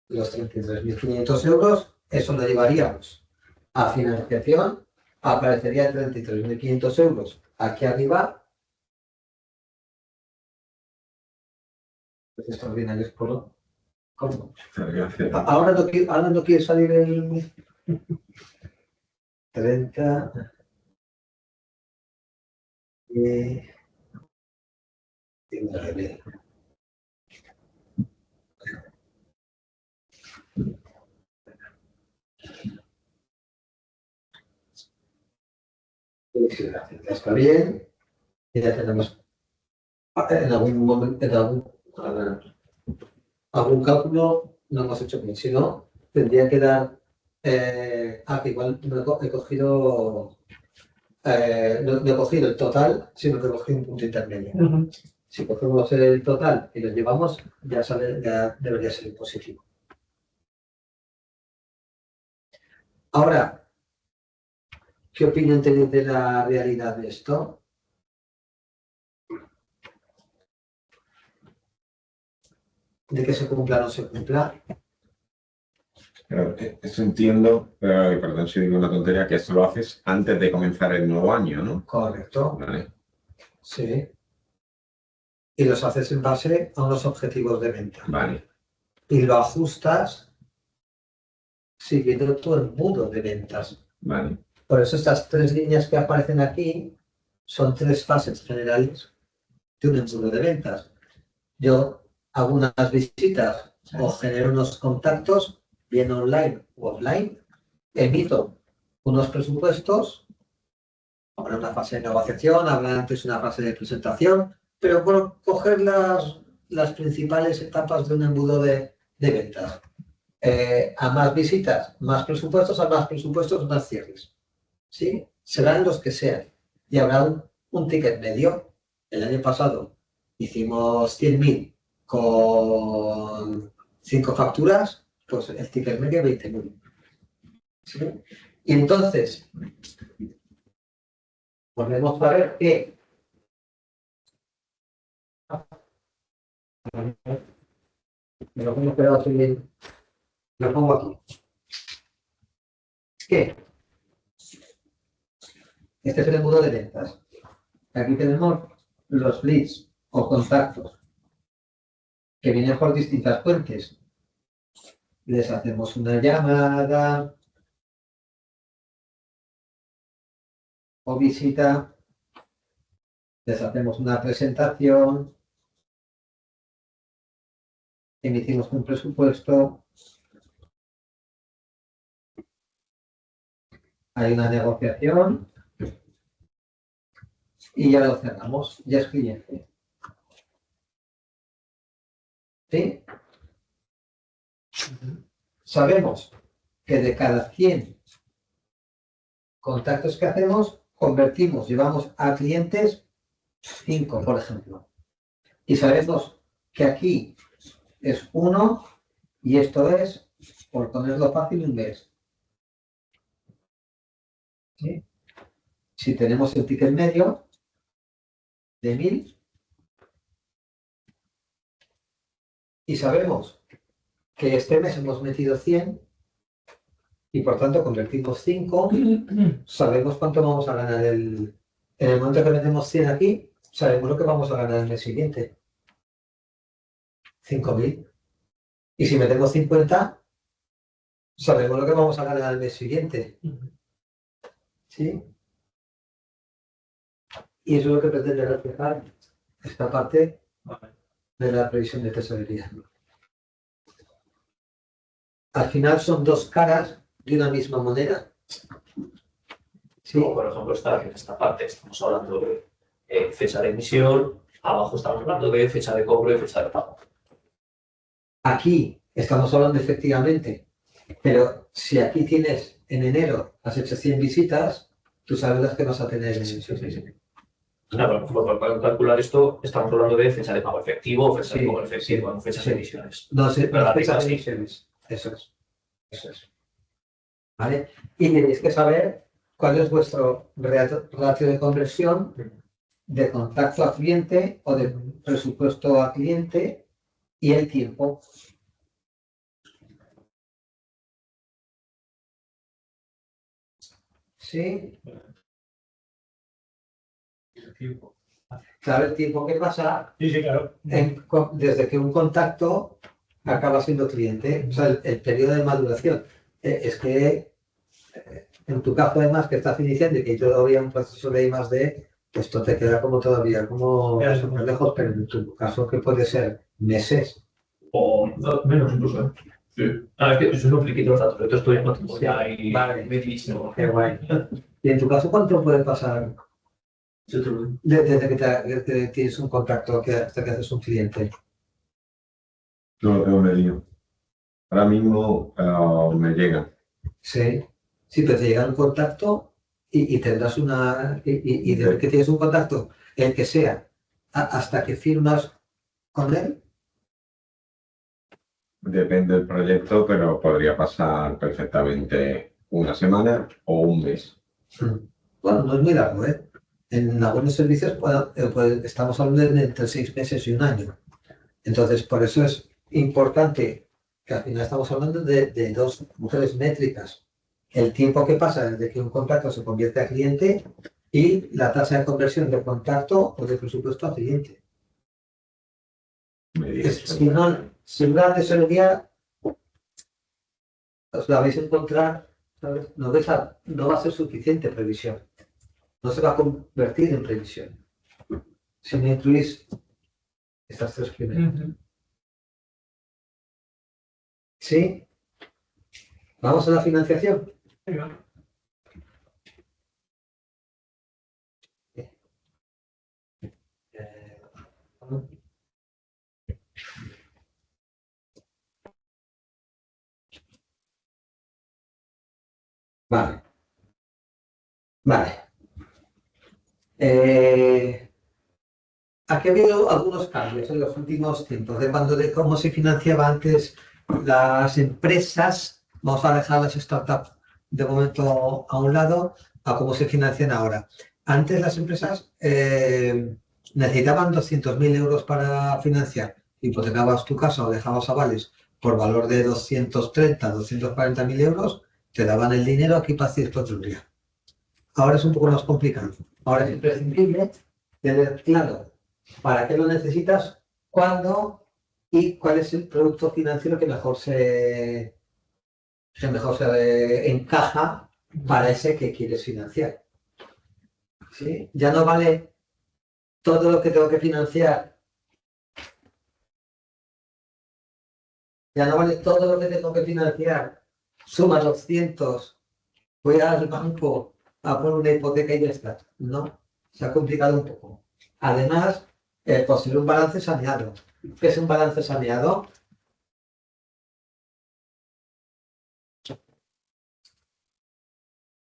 los 33.500 euros, eso lo llevaríamos a financiación, aparecería 33.500 euros aquí arriba. Pues extraordinarios por... ¿Cómo? Ahora no quiere salir el 30... Está bien, y ya tenemos en algún momento, algún cálculo no hemos hecho bien, si no, tendría que dar, que igual no he cogido, no he cogido el total, sino que he cogido un punto intermedio. Si cogemos el total y lo llevamos, ya debería ser positivo. Ahora, ¿qué opinión tenéis de la realidad de esto? ¿De que se cumpla o no se cumpla? Pero eso entiendo, pero, perdón si digo una tontería, que eso lo haces antes de comenzar el nuevo año, ¿no? Correcto. Vale. Sí. Y los haces en base a unos objetivos de venta. Vale. Y lo ajustas siguiendo tu embudo de ventas. Vale. Por eso estas 3 líneas que aparecen aquí son 3 fases generales de un embudo de ventas. Yo hago unas visitas o genero unos contactos, bien online u offline, emito unos presupuestos, habrá una fase de negociación, habrá antes una fase de presentación, pero bueno, coger las principales etapas de un embudo de ventas. A más visitas, más presupuestos, a más presupuestos, más cierres. ¿Sí? Serán los que sean. Y habrá un ticket medio. El año pasado hicimos 100.000 con 5 facturas, pues el ticket medio 20.000. ¿Sí? Y entonces, podemos saber que me lo pongo pegado aquí, lo pongo aquí. ¿Qué? Este es el embudo de ventas. Aquí tenemos los leads o contactos que vienen por distintas fuentes. Les hacemos una llamada o visita, les hacemos una presentación, emitimos un presupuesto, hay una negociación y ya lo cerramos, ya es cliente. ¿Sí? Sabemos que de cada 100 contactos que hacemos, convertimos, llevamos a clientes 5, por ejemplo. Y sabemos que aquí es 1 y esto es, por ponerlo fácil, un mes. ¿Sí? Si tenemos el ticket medio de 1.000 y sabemos que este mes hemos metido 100 y por tanto convertimos 5, sabemos cuánto vamos a ganar en el momento que metemos 100 aquí, sabemos lo que vamos a ganar el mes siguiente. 5.000. Y si metemos 50, sabemos lo que vamos a ganar el mes siguiente. ¿Sí? Y eso es lo que pretende reflejar esta parte de la previsión de tesorería. Al final son 2 caras de una misma moneda. ¿Sí? Como por ejemplo, en esta parte estamos hablando de fecha de emisión, abajo estamos hablando de fecha de cobro y fecha de pago. Aquí estamos hablando efectivamente, pero si aquí tienes en enero, has hecho 100 visitas, tú sabes las que vas a tener. Sí. Claro, para calcular esto, estamos hablando de fecha de pago efectivo, fecha de cobro efectivo, no fechas de emisiones. No sé, Pero las la fechas sí. de emisiones. Eso es. ¿Vale? Y tenéis que saber cuál es vuestro ratio de conversión de contacto a cliente o de presupuesto a cliente y el tiempo. ¿Sí? Claro, el tiempo que pasa Sí, claro. desde que un contacto acaba siendo cliente, o sea, el periodo de maduración. Es que en tu caso, además, que estás iniciando y que hay todavía un proceso de I+D, esto te queda como todavía como súper lejos, pero en tu caso, que puede ser meses. O menos incluso. Sí. Es que eso es un friquito los datos, yo estoy en otro ya hay Vale. medísimo. Qué guay. ¿Y en tu caso cuánto puede pasar desde que tienes un contacto hasta que haces un cliente? No lo tengo medido. Ahora mismo me llega. Sí. Sí, pero te llega un contacto y tendrás una... Y desde que tienes un contacto, el que sea, hasta que firmas con él. Depende del proyecto, pero podría pasar perfectamente una semana o un mes. Bueno, no es muy largo, ¿eh? En algunos servicios estamos hablando de entre 6 meses y un año. Entonces, por eso es importante que al final estamos hablando de dos mujeres métricas. El tiempo que pasa desde que un contacto se convierte a cliente y la tasa de conversión de contacto o de presupuesto a cliente. Si una tesorería os la vais a encontrar, ¿sabes? No va a ser suficiente previsión. No se va a convertir en previsión. Si no incluís estas tres primeras. ¿Sí? ¿Vamos a la financiación? Vale. Aquí ha habido algunos cambios en los últimos tiempos, de cómo se financiaba antes las empresas, vamos a dejar las startups de momento a un lado, a cómo se financian ahora. Antes las empresas necesitaban 200.000 euros para financiar, hipotecabas tu casa o dejabas avales por valor de 230, 240.000 euros, te daban el dinero aquí para hacer día. Ahora es un poco más complicado. Ahora es imprescindible tener claro para qué lo necesitas, cuándo y cuál es el producto financiero que mejor se encaja para ese que quieres financiar. ¿Sí? Ya no vale todo lo que tengo que financiar. Ya no vale todo lo que tengo que financiar. Suma 200. Voy al banco a poner una hipoteca y ya está. No, se ha complicado un poco. Además, posible un balance saneado. ¿Qué es un balance saneado?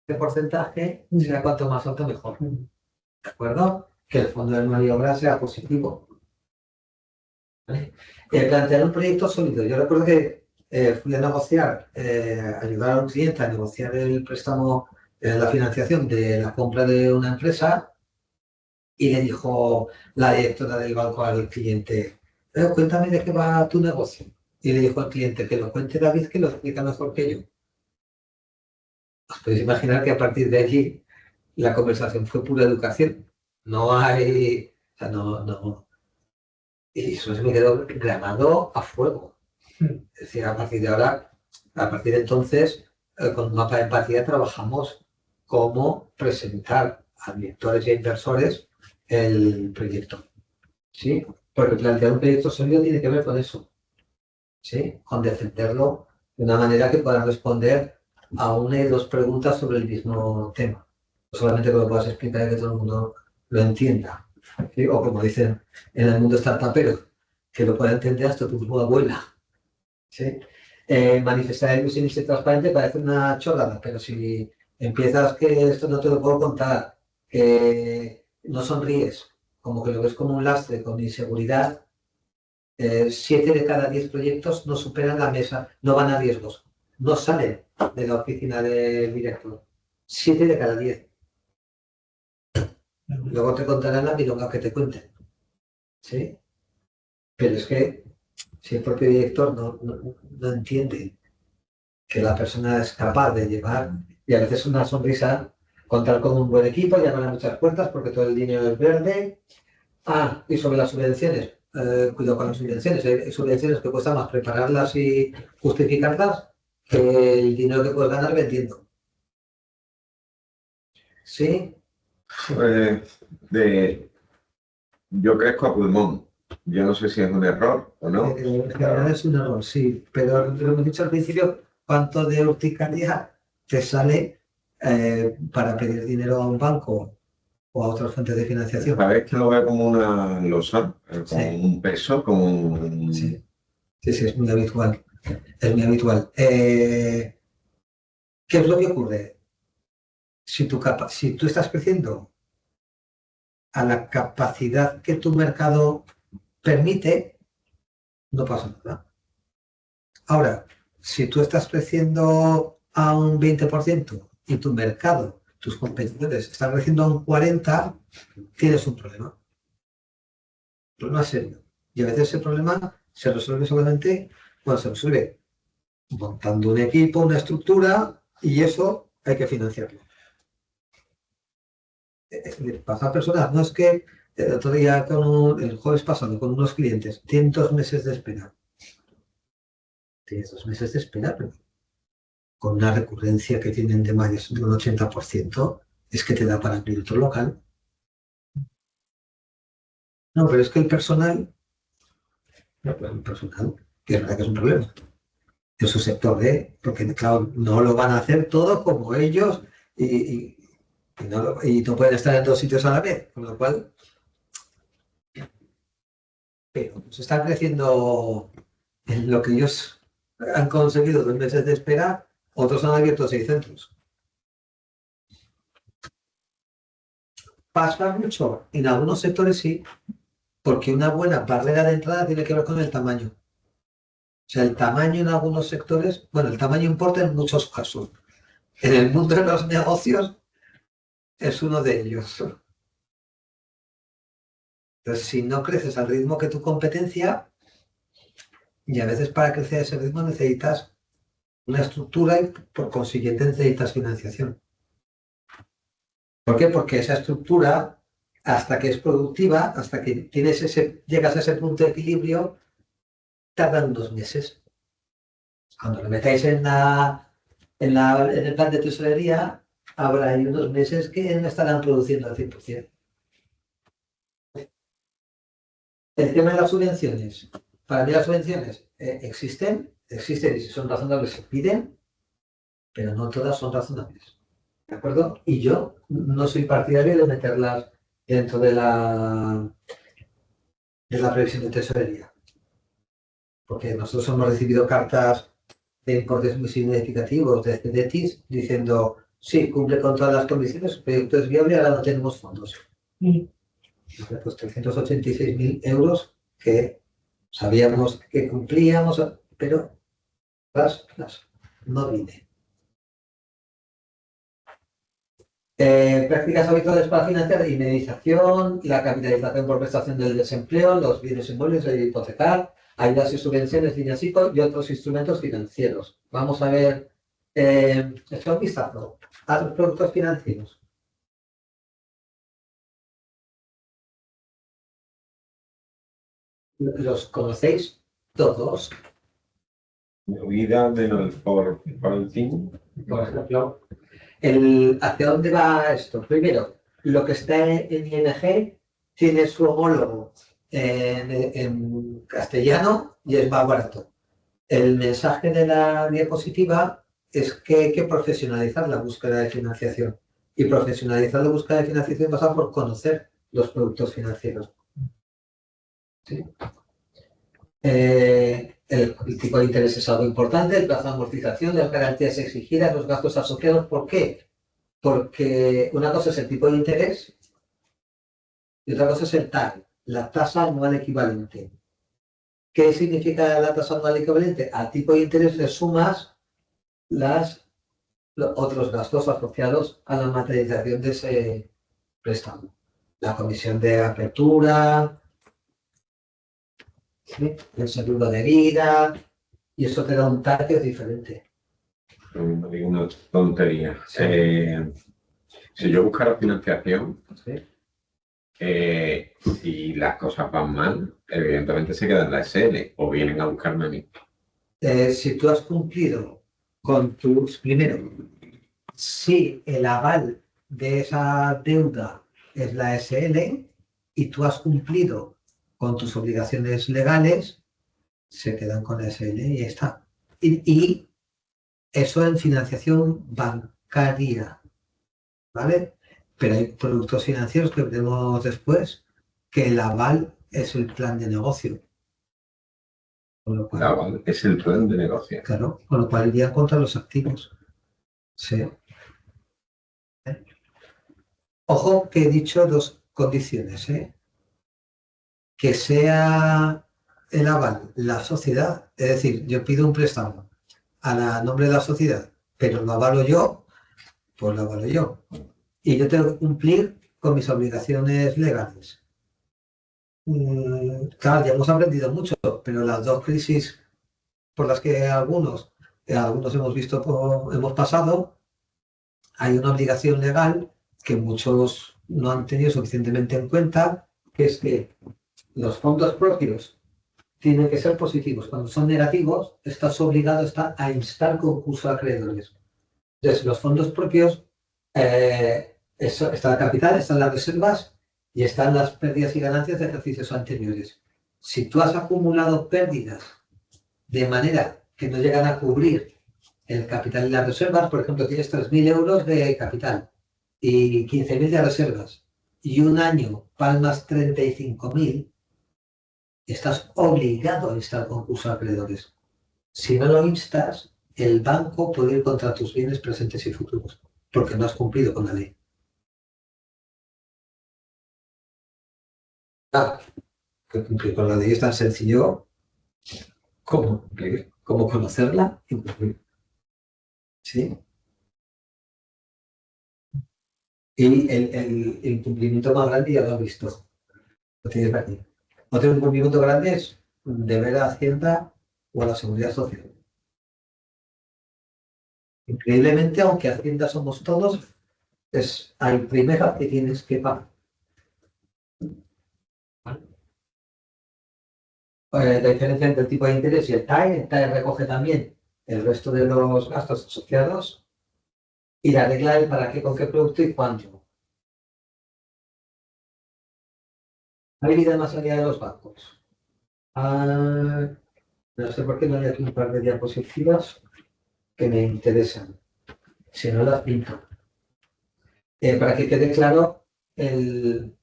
¿Qué porcentaje? Sea cuanto más alto mejor. ¿De acuerdo? Que el fondo de maniobra sea positivo. ¿Vale? Plantear un proyecto sólido. Yo recuerdo que fui a negociar, ayudar a un cliente a negociar el préstamo, la financiación de la compra de una empresa y le dijo la directora del banco al cliente, cuéntame de qué va tu negocio. Y le dijo al cliente, que lo cuente David, que lo explica mejor que yo. Os podéis imaginar que a partir de allí la conversación fue pura educación. No hay, o sea, no. Y eso se me quedó grabado a fuego. Es decir, a partir de ahora, a partir de entonces, con Mapa de Empatía trabajamos cómo presentar a directores y a inversores el proyecto. ¿Sí? Porque plantear un proyecto sólido tiene que ver con eso. ¿Sí? Con defenderlo de una manera que puedan responder a una y dos preguntas sobre el mismo tema. No solamente que lo puedas explicar y que todo el mundo lo entienda. ¿Sí? O como dicen en el mundo startupero, que lo pueda entender hasta tu abuela. ¿Sí? Manifestar ilusión y ser transparente parece una chorrada, pero si empiezas que esto no te lo puedo contar, que no sonríes, como que lo ves como un lastre, con inseguridad. 7 de cada 10 proyectos no superan la mesa, no van a riesgos, no salen de la oficina del director. 7 de cada 10. Luego te contarán la milonga que te cuenten. ¿Sí? Pero es que si el propio director no entiende que la persona es capaz de llevar, y a veces una sonrisa, contar con un buen equipo, llamar a muchas puertas porque todo el dinero es verde. Ah, y sobre las subvenciones, cuidado con las subvenciones. Hay subvenciones que cuesta más prepararlas y justificarlas que el dinero que puedes ganar vendiendo. ¿Sí? Yo crezco a pulmón. Yo no sé si es un error o no. En general es un error, sí. Pero lo hemos dicho al principio, ¿cuánto de urticaria te sale para pedir dinero a un banco o a otras fuentes de financiación? Sabes que lo veo como una losa, como Sí. un peso, como un... Sí, sí, es muy habitual. Es muy habitual. ¿Qué es lo que ocurre? Si tú estás creciendo a la capacidad que tu mercado permite, no pasa nada. Ahora, si tú estás creciendo a un 20% y tu mercado, tus competidores están creciendo a un 40%, tienes un problema. Un problema serio. Y a veces ese problema se resuelve solamente cuando se resuelve montando un equipo, una estructura, y eso hay que financiarlo. Pasa a personas, no es que el otro día, el jueves pasado, con unos clientes, tienen 2 meses de espera. Tienes 2 meses de espera, pero con una recurrencia que tienen de más de un 80%, es que te da para abrir otro local. No, pero es que el personal, que es verdad que es un problema, en su sector, porque claro, no lo van a hacer todo como ellos y no pueden estar en 2 sitios a la vez, con lo cual, pero se están creciendo en lo que ellos han conseguido 2 meses de espera, otros han abierto 6 centros. Pasa mucho, en algunos sectores sí, porque una buena barrera de entrada tiene que ver con el tamaño. O sea, el tamaño en algunos sectores, bueno, el tamaño importa en muchos casos. En el mundo de los negocios es uno de ellos. Entonces, si no creces al ritmo que tu competencia, y a veces para crecer a ese ritmo necesitas una estructura y por consiguiente necesitas financiación. ¿Por qué? Porque esa estructura, hasta que es productiva, hasta que llegas a ese punto de equilibrio, tardan 2 meses. Cuando lo metáis en el plan de tesorería, habrá ahí unos meses que no estarán produciendo al 100%. El tema de las subvenciones. Para mí las subvenciones existen y si son razonables se piden, pero no todas son razonables. ¿De acuerdo? Y yo no soy partidario de meterlas dentro de la previsión de tesorería. Porque nosotros hemos recibido cartas de importes muy significativos de CEDETIS diciendo, sí, cumple con todas las condiciones, el proyecto es viable, ahora no tenemos fondos. Pues 386.000 euros que sabíamos que cumplíamos, pero no viene. Prácticas habituales para financiar indemnización, la capitalización por prestación del desempleo, los bienes inmuebles de hipotecar, ayudas y subvenciones, líneas ICO y otros instrumentos financieros. Vamos a ver, esto un vistazo a los productos financieros. ¿Los conocéis todos? Vida menos por el fin. Por ejemplo, ¿hacia dónde va esto? Primero, lo que está en ING tiene su homólogo en castellano y es más barato. El mensaje de la diapositiva es que hay que profesionalizar la búsqueda de financiación. Y profesionalizar la búsqueda de financiación pasa por conocer los productos financieros. ¿Sí? El tipo de interés es algo importante, el plazo de amortización, las garantías exigidas, los gastos asociados. ¿Por qué? porque una cosa es el tipo de interés y otra cosa es el TAE, la tasa anual equivalente. ¿Qué significa la tasa anual equivalente? Al tipo de interés le sumas los otros gastos asociados a la materialización de ese préstamo. La comisión de apertura, ¿sí? El seguro de vida, y eso te da un TAE que es diferente. No digo una tontería. Sí. Si yo buscara financiación, ¿Sí? si las cosas van mal, evidentemente se queda en la SL o vienen a buscarme a mí. Si tú has cumplido con tus, primero, si el aval de esa deuda es la SL y tú has cumplido con tus obligaciones legales, se quedan con la SL y ya está. Y eso en financiación bancaria, ¿vale? Pero hay productos financieros que veremos después que el aval es el plan de negocio. Con lo cual, Vale, es el plan de negocio. claro, con lo cual iría contra los activos. Sí. Ojo que he dicho dos condiciones, ¿eh? Que sea el aval la sociedad, es decir, yo pido un préstamo a nombre de la sociedad, pero lo avalo yo, pues lo avalo yo. Y yo tengo que cumplir con mis obligaciones legales. Claro, ya hemos aprendido mucho, pero las dos crisis por las que algunos hemos visto, hemos pasado, hay una obligación legal que muchos no han tenido suficientemente en cuenta, que es que los fondos propios tienen que ser positivos. Cuando son negativos, estás obligado a instar concurso a acreedores. Entonces, los fondos propios, está la capital, están las reservas y están las pérdidas y ganancias de ejercicios anteriores. Si tú has acumulado pérdidas de manera que no llegan a cubrir el capital y las reservas, por ejemplo, tienes 3.000 euros de capital y 15.000 de reservas, y un año palmas 35.000, estás obligado a instar concurso a acreedores. Si no lo instas, el banco puede ir contra tus bienes presentes y futuros, porque no has cumplido con la ley. Que cumplir con la ley es tan sencillo como cumplir, como conocerla y cumplir. ¿Sí? Y el incumplimiento más grande ya lo has visto. Lo tienes aquí. Otro incumplimiento grande es deber a Hacienda o a la Seguridad Social. Increíblemente, aunque Hacienda somos todos, es al primero que tienes que pagar. La diferencia entre el tipo de interés y el TAE recoge también el resto de los gastos asociados y la regla de para qué, con qué producto y cuánto. Hay vida más allá de los bancos. No sé por qué no hay aquí un par de diapositivas que me interesan. Si no las pinto. Para que quede claro el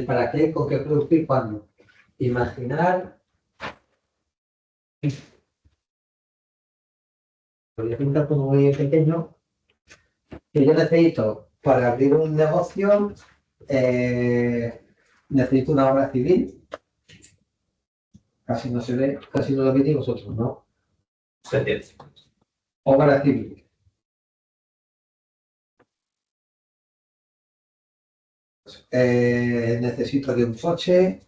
para qué, con qué producto y cuándo. Imaginar. Lo voy a pintar como muy pequeño. Que yo necesito para abrir un negocio, necesito una obra civil. Casi no se ve, casi no lo veis vosotros, ¿no? Se entiende. Obra civil. Necesito de un coche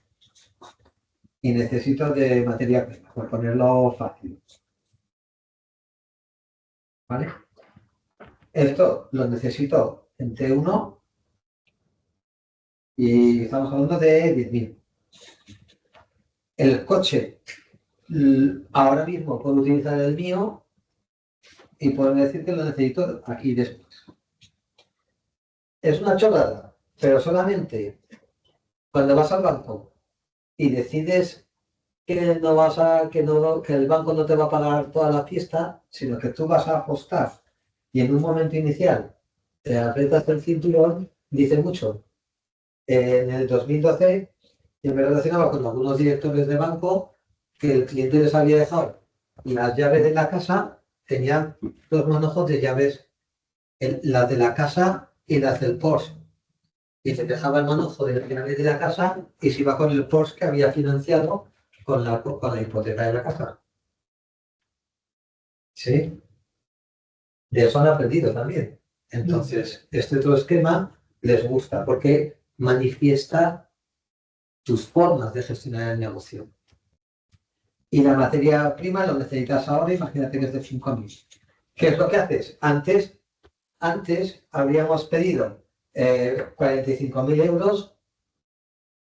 y necesito de materia prima, por ponerlo fácil. ¿Vale? Esto lo necesito en T1 y estamos hablando de 10.000. El coche, ahora mismo puedo utilizar el mío y puedo decir que lo necesito aquí después. Es una chorrada, pero solamente cuando vas al banco y decides que el banco no te va a pagar toda la fiesta, sino que tú vas a apostar y en un momento inicial te aprietas el cinturón, dice mucho. En el 2012 yo me relacionaba con algunos directores de banco que el cliente les había dejado las llaves de la casa, tenían dos manojos de llaves las de la casa y las del Porsche. Y se dejaba el manojo de la casa y se iba con el Porsche que había financiado con la hipoteca de la casa. ¿Sí? De eso han aprendido también. Entonces, este otro esquema les gusta porque manifiesta tus formas de gestionar el negocio. Y la materia prima lo necesitas ahora, imagínate que es de 5.000. ¿Qué es lo que haces? Antes habríamos pedido 45.000 euros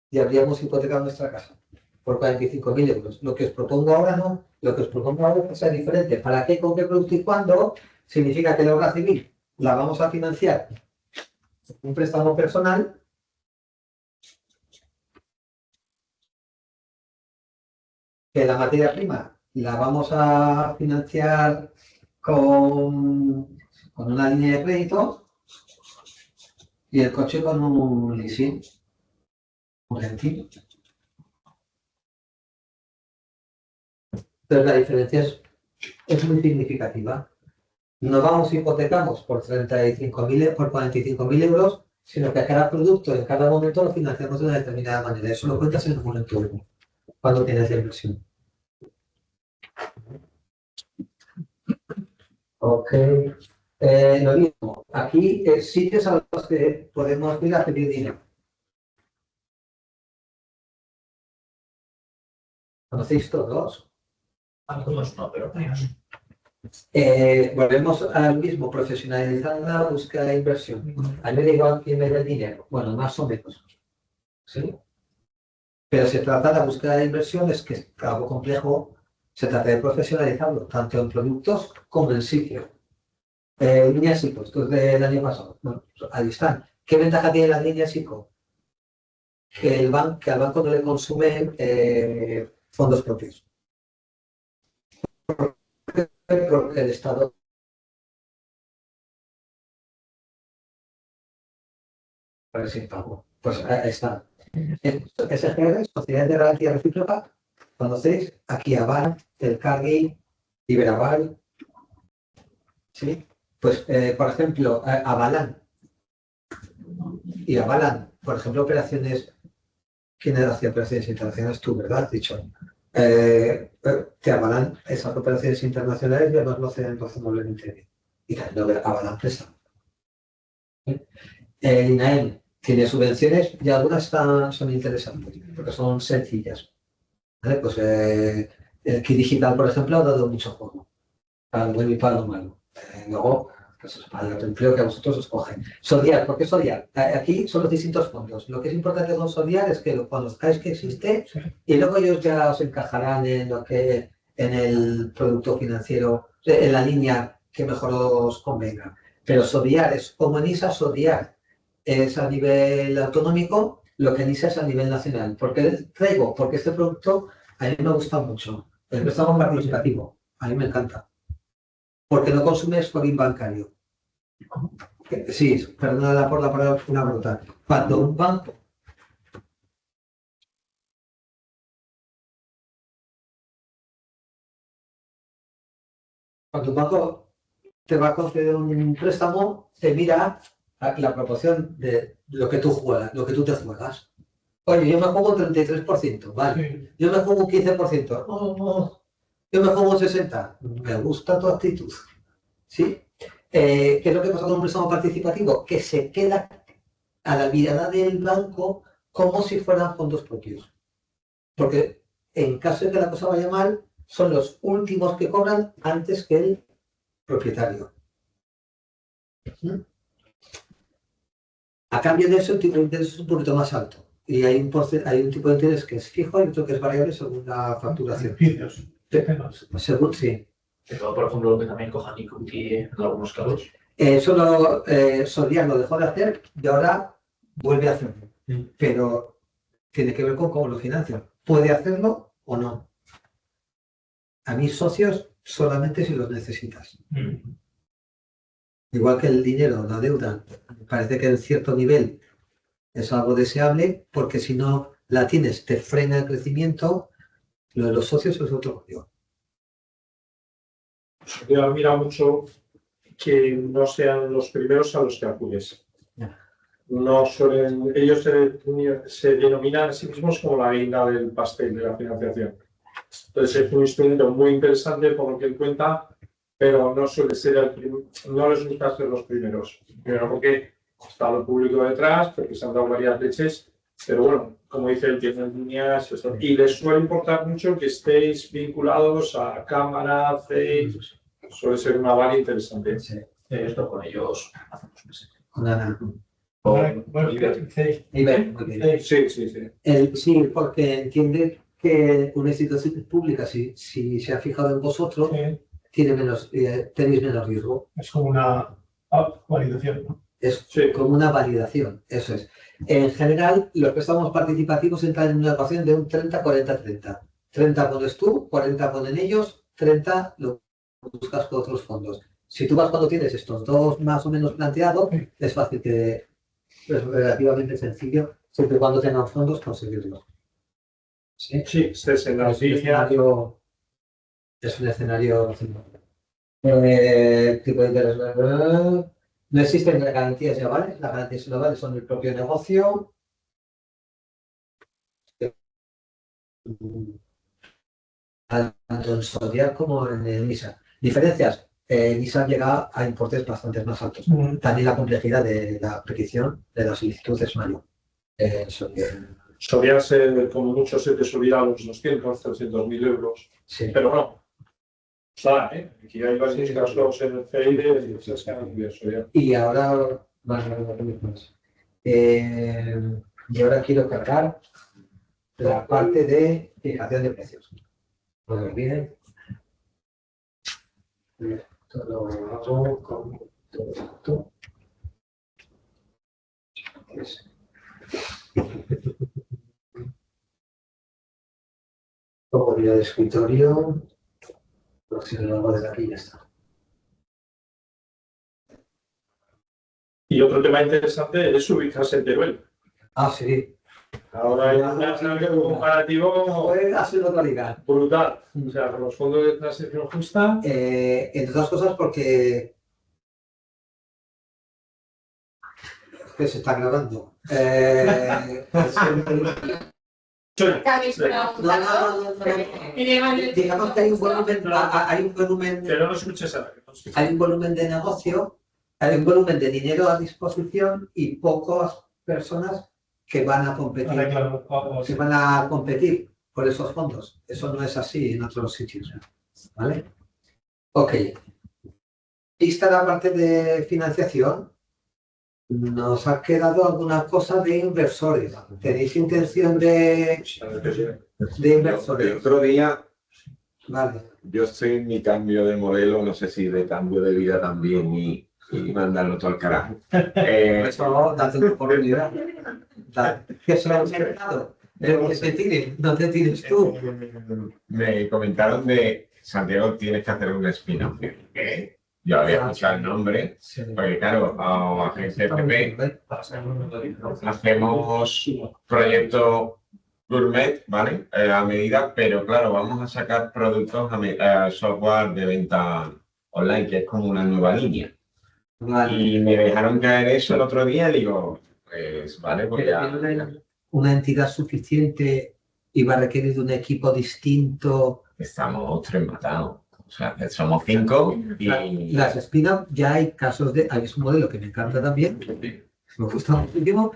y habríamos hipotecado nuestra casa por 45.000 euros. Lo que os propongo ahora no, lo que os propongo ahora es que sea diferente. ¿Para qué, con qué producto y cuándo? Significa que la obra civil la vamos a financiar un préstamo personal que la materia prima la vamos a financiar con una línea de crédito y el coche con un leasing, un renting. Entonces la diferencia es muy significativa. No vamos hipotecamos por 45.000 euros, sino que a cada producto en cada momento lo financiamos de una determinada manera. Eso lo cuentas en el momento uno, cuando tienes la inversión. Ok. Lo mismo. Aquí sitios a los que podemos ir a pedir dinero. ¿Conocéis todos? Algunos no, pero Volvemos al mismo, profesionalizar la búsqueda de inversión. ¿A mí me da igual quién me da el dinero? Bueno, más o menos. ¿Sí? Pero se trata de la búsqueda de inversión, es que es algo complejo, se trata de profesionalizarlo, tanto en productos como en sitio. Líneas ICO, esto es del año pasado. Bueno, ahí están. ¿Qué ventaja tiene las líneas ICO? Que al banco no le consumen fondos propios. Porque el Estado parece impago. Pues ahí está. SGR, Sociedad de Garantía Recíproca, ¿conocéis? Aquí Aval, el Cargill, Iberaval. ¿Sí? Pues, por ejemplo, avalan. Y avalan, por ejemplo, operaciones. ¿Quién hace operaciones internacionales? Tú, ¿verdad? Has dicho. Te avalan esas operaciones internacionales y además lo hacen razonablemente bien. Y también lo avalan préstamos. El INAEM tiene subvenciones y algunas son interesantes, porque son sencillas. ¿Vale? Pues el Kit Digital, por ejemplo, ha dado mucho juego, para lo bueno y para lo malo. Luego, pues, para el empleo que a vosotros os cogen. Sodiar, ¿por qué Sodiar? Aquí son los distintos fondos. Lo que es importante con Sodiar es que lo conozcáis que existe y luego ellos ya os encajarán en el producto financiero, en la línea que mejor os convenga. Pero Sodiar es como en ISA, Sodiar es a nivel autonómico, lo que NISA es a nivel nacional. ¿Por qué traigo? Porque este producto a mí me gusta mucho. El préstamo participativo, a mí me encanta. Porque no consume scoring bancario. Sí, perdona por la palabra una brutal. Cuando un banco te va a conceder un préstamo, te mira la proporción de lo que tú juegas, lo que tú te juegas. Oye, yo me juego un 33%, vale. Yo me juego un 15%. Yo me juego un 60%. Me gusta tu actitud. ¿Sí? ¿Qué es lo que pasa con un préstamo participativo? Que se queda a la mirada del banco como si fueran fondos propios. Porque en caso de que la cosa vaya mal, son los últimos que cobran antes que el propietario. A cambio de eso, el tipo de interés es un poquito más alto. Y hay un tipo de interés que es fijo y otro que es variable según la facturación. Según, sí. Pero, por ejemplo, lo que también cojan equity en algunos casos. Solo Sodiar lo dejó de hacer y ahora vuelve a hacerlo. Pero tiene que ver con cómo lo financian. ¿Puede hacerlo o no? A mis socios solamente si los necesitas. Igual que el dinero, la deuda, parece que en cierto nivel es algo deseable, porque si no la tienes, te frena el crecimiento. Lo de los socios es otro motivo. Yo mira mucho que no sean los primeros a los que acudes. Ya. No suelen, ellos se denominan a sí mismos como la guinda del pastel de la financiación. Entonces es un instrumento muy interesante por lo que él cuenta, pero no suele ser no les gusta ser los primeros. Primero porque está lo público detrás, porque se han dado varias leches, pero bueno, como dice él, tienen líneas y les suele importar mucho que estéis vinculados a cámara, Face, suele ser una varia interesante. Sí. Esto con ellos hacemos meses. Nada. Sí, sí, sí. Sí, porque entiende que una institución pública, si se ha fijado en vosotros, tenéis menos riesgo. Es como una validación, ¿no? Es como una validación, eso es. En general, los préstamos participativos entran en una ecuación de un 30-40-30. 30 pones tú, 40 ponen ellos, 30 lo buscas con otros fondos. Si tú vas cuando tienes estos dos más o menos planteados, es fácil que es relativamente sencillo, siempre y cuando tengan fondos, conseguirlo. Sí, es en la es un escenario. Tipo de interés. No existen garantías y avales. Las garantías y avales son el propio negocio. Tanto en Sodiac como en el NISA. Diferencias. NISA llega a importes bastante más altos. También la complejidad de la petición de la solicitud es mayor. Solía ser, como mucho, se te subirá a los 200, 300.000 euros. Sí. Pero bueno, está, aquí hay varios casos en el FEIDE y se han diverso. Y ahora, más. Y ahora quiero cargar la parte de fijación de precios. No me olviden. Esto lo hago con todo esto. Luego voy al escritorio. Si lo hago desde aquí ya está. Y otro tema interesante es ubicarse en Teruel. Ah, sí. Ahora hay un comparativo Ha sido otra liga. brutal. O sea, con los fondos de transición justa. Entre otras cosas porque que se está grabando. Digamos que hay un volumen, Que no lo escuches ahora. hay un volumen de negocio, hay un volumen de dinero a disposición y pocas personas que van a competir por esos fondos. Eso no es así en otros sitios. ¿Vale? Ok. Vista la parte de financiación, nos ha quedado alguna cosa de inversores. ¿Tenéis intención de inversores? El otro día, Vale. yo estoy en mi cambio de modelo, no sé si de cambio de vida también y mandarlo todo al carajo. Por eso, date una oportunidad. Que se lo han mercado. Que se tire, no te tires tú. Me comentaron de Santiago, tienes que hacer un spin-off. ¿Qué? Yo había escuchado el nombre, porque claro, a Agencia FP hacemos proyecto gourmet, ¿vale? A medida, pero claro, vamos a sacar productos software de venta online, que es como una nueva línea. Vale. Y me dejaron caer eso el otro día y digo, pues vale, pues ya. Una entidad suficiente y va a requerir de un equipo distinto. Estamos 3 matados. O sea, somos 5 y... Las spin-off ya hay casos de... Hay un modelo que me encanta también. Me gusta muchísimo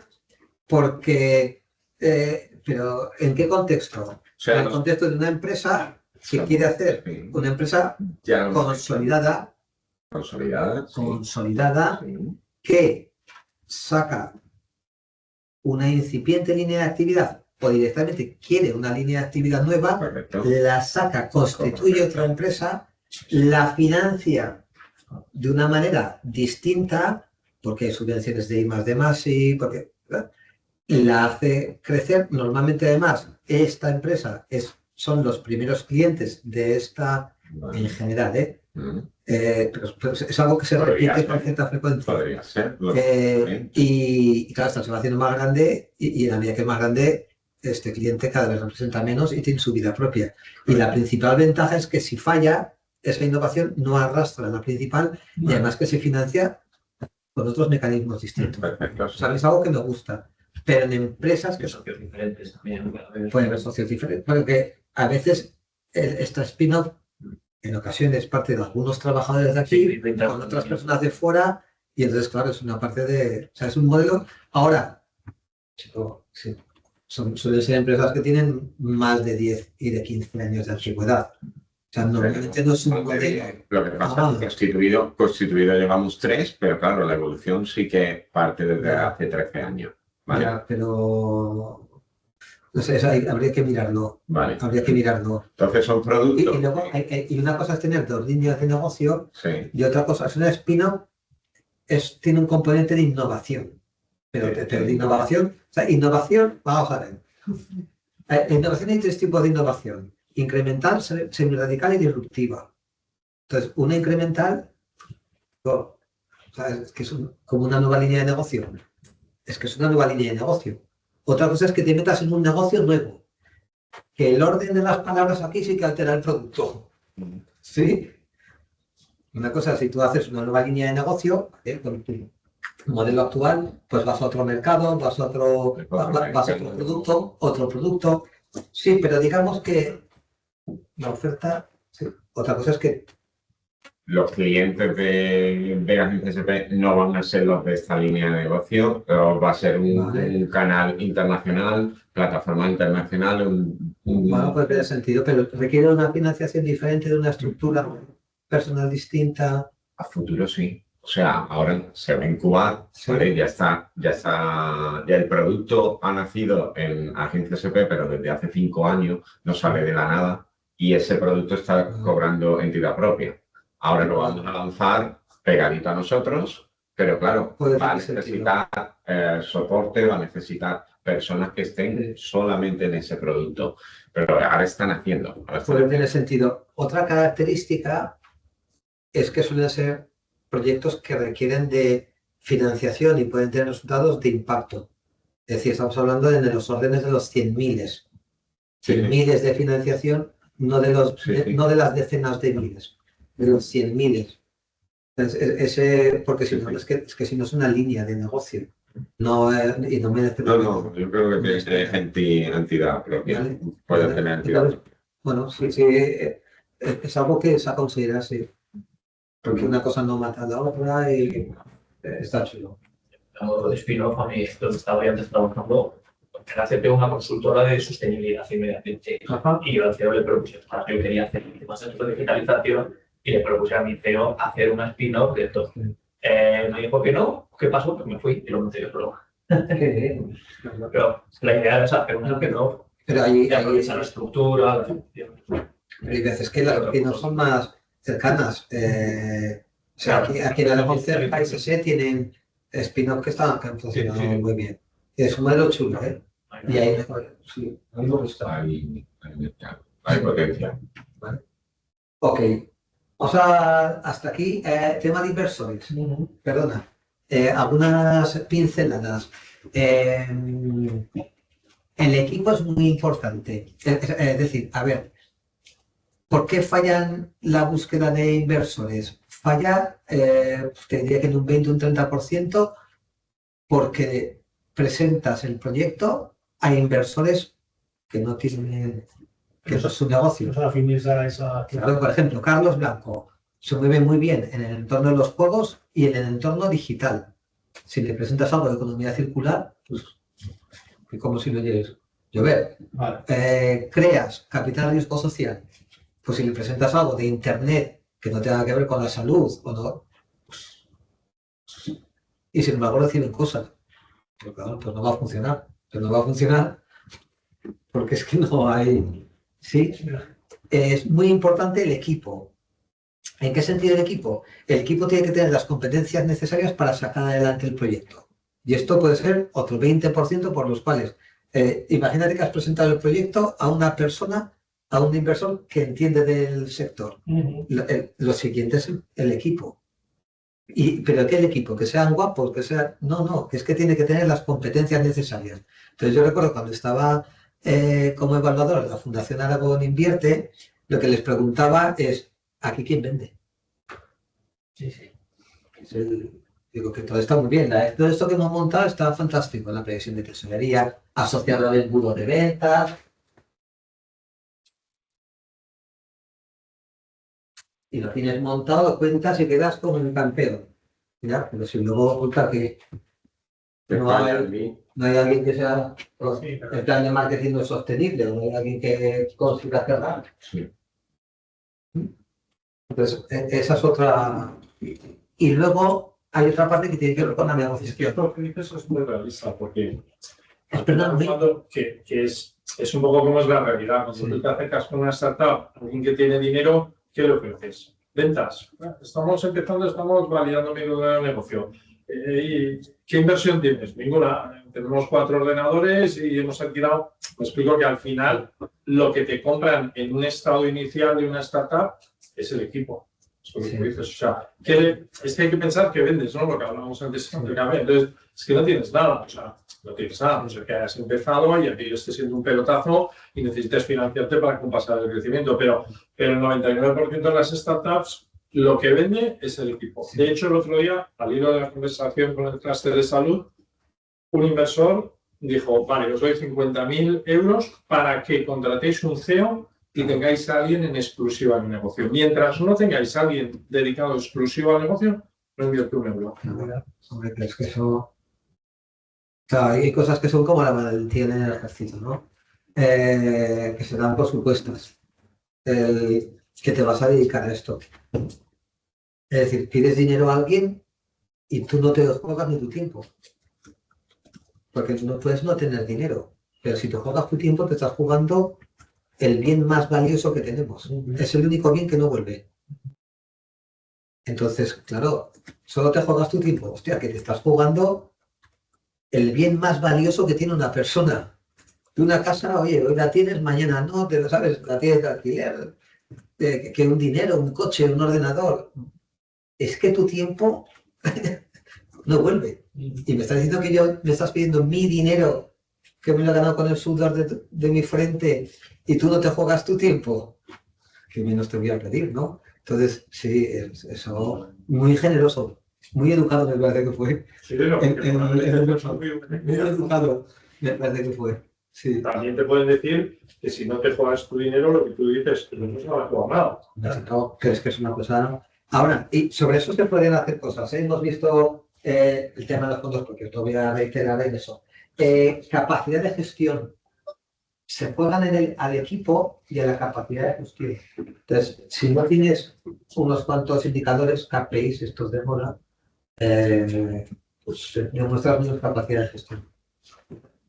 porque... pero ¿en qué contexto? O sea, en el contexto de una empresa que quiere hacer una empresa ya consolidada, sí. que saca una incipiente línea de actividad o directamente quiere una línea de actividad nueva, Correcto. la saca, constituye otra empresa, la financia de una manera distinta, porque hay subvenciones de I+D+I, porque la hace crecer. Normalmente, además, esta empresa son los primeros clientes de esta, en general, pero es algo que se repite con cierta frecuencia. Podría ser. Y claro, esta se va haciendo más grande y en la medida que es más grande, este cliente cada vez representa menos y tiene su vida propia. Y la principal ventaja es que si falla, esa innovación no arrastra a la principal y además que se financia con otros mecanismos distintos. Perfecto. O sea, es algo que me gusta. Pero en empresas que son, socios diferentes también. pueden haber socios diferentes, porque a veces esta spin-off en ocasiones parte de algunos trabajadores de aquí con otras personas de fuera y entonces, claro, es una parte de... O sea, es un modelo... Ahora, sí, suelen ser empresas que tienen más de 10 y de 15 años de antigüedad. O sea, normalmente no es un modelo... Lo que pasa es que constituido llevamos 3, pero claro, la evolución sí que parte desde hace 13 años. ¿Vale? Ya, pero... No sé, eso habría que mirarlo. Vale. Habría que mirarlo. Entonces son productos. Y luego, y una cosa es tener 2 líneas de negocio Sí. y otra cosa es una spin-off, tiene un componente de innovación. Pero de innovación, o sea, innovación, vamos a ver. En innovación hay 3 tipos de innovación: incremental, semi-radical y disruptiva. Entonces, una incremental, o sea, es que es como una nueva línea de negocio. Es que es una nueva línea de negocio. Otra cosa es que te metas en un negocio nuevo. Que el orden de las palabras aquí sí que altera el producto. ¿Sí? Una cosa es si tú haces una nueva línea de negocio, con tu modelo actual, pues vas a otro mercado, vas a otro producto. Sí, pero digamos que la oferta, sí. Otra cosa es que Los clientes de Agencia SP no van a ser los de esta línea de negocio, pero va a ser un canal internacional, plataforma internacional, bueno, pues tiene sentido, pero requiere una financiación diferente, de una estructura personal distinta. A futuro sí. O sea, ahora se va a incubar, Sí. ¿vale? Ya el producto ha nacido en Agencia SP, pero desde hace 5 años no sale de la nada y ese producto está cobrando entidad propia. Ahora lo vamos a lanzar pegadito a nosotros, pero claro, va a necesitar soporte, va a necesitar personas que estén solamente en ese producto. Pero ahora están haciendo. Puede tener sentido. Otra característica es que suelen ser proyectos que requieren de financiación y pueden tener resultados de impacto. Es decir, estamos hablando de los órdenes de los 100.000. 100.000 de financiación, no de las decenas de miles, de los 100.000. Porque si no, es que si no es una línea de negocio. No, y no merece. No, yo creo que es entidad propia. ¿Vale? Puede tener entidad. Entonces, bueno, sí, es algo que se ha considerado así. Porque una cosa no mata a la otra y está chulo. De spin-off, a mí, donde estaba yo antes trabajando, era hacer una consultora de sostenibilidad y medio ambiente. Y yo al CEO le propuse, yo quería hacer más de digitalización y le propuse a mi CEO hacer una spin-off de esto. Me dijo que no, ¿qué pasó? Pues me fui y lo monté yo solo. Pero la idea era hacer una spin-off. Pero hay la estructura, la función. Hay veces que las spin-offs son más cercanas. O sea, aquí en la cerca ISS tienen spin-offs que han funcionado muy bien. Es un modelo chulo, ¿eh? Y ahí sí, a mí me gusta. Hay potencia. ¿Vale? Ok. Vamos hasta aquí. Tema de inversores. Perdona. Algunas pinceladas. El equipo es muy importante. Es decir, a ver, ¿por qué fallan la búsqueda de inversores? Falla, te diría que en un 20 o un 30%, porque presentas el proyecto a inversores que no tienen, que eso es su negocio. Claro, por ejemplo, Carlos Blanco se mueve muy bien en el entorno de los juegos y en el entorno digital. Si le presentas algo de economía circular, pues es como si lo oyes llover. Vale. Creas capital riesgo social, pues si le presentas algo de internet que no tenga que ver con la salud, y sin embargo reciben cosas. Pero claro, pues no va a funcionar. Pero no va a funcionar porque es que no hay... ¿Sí? Es muy importante el equipo. ¿En qué sentido el equipo? El equipo tiene que tener las competencias necesarias para sacar adelante el proyecto. Y esto puede ser otro 20% por los cuales... imagínate que has presentado el proyecto a una persona, a un inversor que entiende del sector. Lo siguiente es el equipo. ¿Pero qué el equipo? ¿Que sean guapos? ¿Que sean...? No, es que tiene que tener las competencias necesarias. Entonces yo recuerdo cuando estaba como evaluador de la Fundación Aragón Invierte, lo que les preguntaba es, aquí ¿quién vende? Sí, sí. Digo que todo está muy bien. Todo esto que hemos montado está fantástico. La previsión de tesorería asociada al embudo de ventas. Y lo tienes montado, cuentas y quedas como un campeón. ¿Ya? Pero si luego resulta que no hay alguien que sea el plan de marketing no es sostenible, o no hay alguien que consiga cerrar. Sí. Entonces, esa es otra. Y luego hay otra parte que tiene que ver con la Es que negociación. esto que dices es muy realista, porque Perdón, que es un poco como es la realidad. Cuando tú te acercas con una startup, alguien que tiene dinero, ¿qué le ofreces? Ventas. Estamos empezando, estamos validando mi negocio. ¿Y qué inversión tienes? Ninguna. Tenemos 4 ordenadores y hemos alquilado. Me explico que al final lo que te compran en un estado inicial de una startup es el equipo. Es lo que tú dices. O sea, es que hay que pensar que vendes, ¿no? Lo que hablábamos antes. Entonces, es que no tienes nada. O sea, no tienes nada. No sé que hayas empezado y aquello esté siendo un pelotazo y necesitas financiarte para compensar el crecimiento. Pero el 99% de las startups lo que vende es el equipo. De hecho, el otro día, al hilo de la conversación con el clúster de salud, un inversor dijo, vale, os doy 50.000 euros para que contratéis un CEO y tengáis a alguien en exclusiva en el negocio. Mientras no tengáis a alguien dedicado exclusivo al negocio, no invierte un euro. Hombre, es que eso. O sea, hay cosas que son como la valentía en el ejército, ¿no? Que se dan por supuestas. Que te vas a dedicar a esto. Es decir, pides dinero a alguien y tú no te juegas ni tu tiempo. Porque no puedes no tener dinero. Pero si te juegas tu tiempo, te estás jugando el bien más valioso que tenemos. Es el único bien que no vuelve. Entonces, claro, solo te juegas tu tiempo. Hostia, que te estás jugando el bien más valioso que tiene una persona. De una casa, oye, hoy la tienes, mañana no, te lo sabes, la tienes de alquiler, que un dinero, un coche, un ordenador. Es que tu tiempo no vuelve. Y me estás diciendo que me estás pidiendo mi dinero, que me lo he ganado con el sudor de mi frente, y tú no te juegas tu tiempo. Que menos te voy a pedir, ¿no? Entonces, sí, eso muy generoso, muy educado me parece que fue. Sí, muy educado me parece que fue. Sí. También te pueden decir que si no te juegas tu dinero, lo que tú dices, que no se va a jugar nada. No, que es una cosa. Ahora, y sobre eso se pueden hacer cosas. Hemos visto el tema de los fondos, porque os voy a reiterar en eso. Capacidad de gestión. Se juegan al equipo y a la capacidad de gestión. Entonces, si no tienes unos cuantos indicadores, KPIs, estos de moda, pues demuestras menos capacidad de gestión.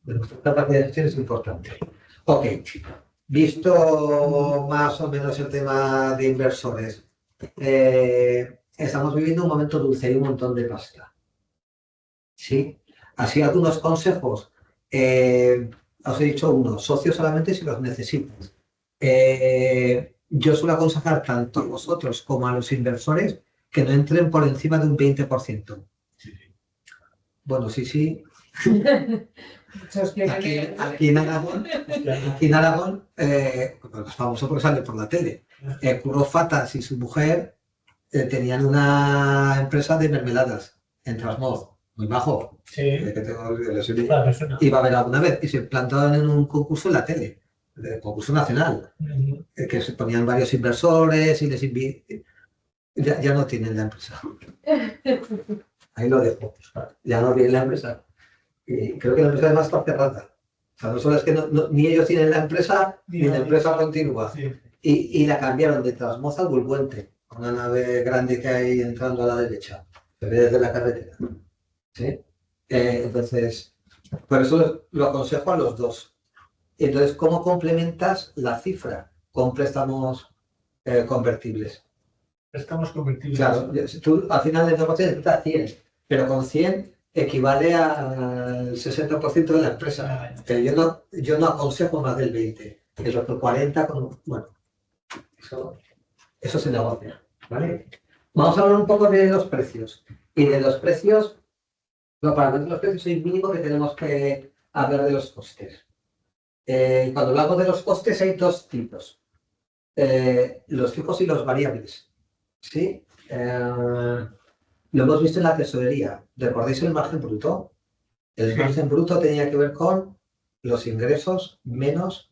Nuestra capacidad de gestión es importante. Ok, visto más o menos el tema de inversores, estamos viviendo un momento dulce y un montón de pasta. ¿Sí? Así algunos consejos. Os he dicho uno, socios solamente si los necesitas. Yo suelo aconsejar tanto a vosotros como a los inversores que no entren por encima de un 20%. Bueno, sí. Aquí en Aragón, pues famoso porque sale por la tele. Curro Fatas y su mujer tenían una empresa de mermeladas en Trasmoz, muy bajo. Sí. Iba a ver alguna vez y se plantaban en un concurso en la tele, concurso nacional, que se ponían varios inversores y les ya no tienen la empresa. Ahí lo dejo. Ya no tienen la empresa. Y creo que la empresa además está cerrada. O sea, no solo es que ni ellos tienen la empresa, ni la empresa continúa. Sí. Y la cambiaron de Trasmoz a Bulbuente, una nave grande que hay entrando a la derecha, se ve desde la carretera. ¿Sí? Entonces, por eso lo aconsejo a los dos. Entonces, ¿cómo complementas la cifra con préstamos convertibles? Préstamos convertibles. Claro, tú al final del negocio necesitas 100, pero con 100 equivale al 60% de la empresa. Pero yo no aconsejo más del 20, el otro 40, bueno, eso se negocia, ¿vale? Vamos a hablar un poco de los precios. Y de los precios, para hablar de los precios es mínimo que tenemos que hablar de los costes. Cuando hablamos de los costes hay dos tipos. los fijos y los variables. ¿Sí? Lo hemos visto en la tesorería. ¿Recordáis el margen bruto? El margen bruto tenía que ver con los ingresos menos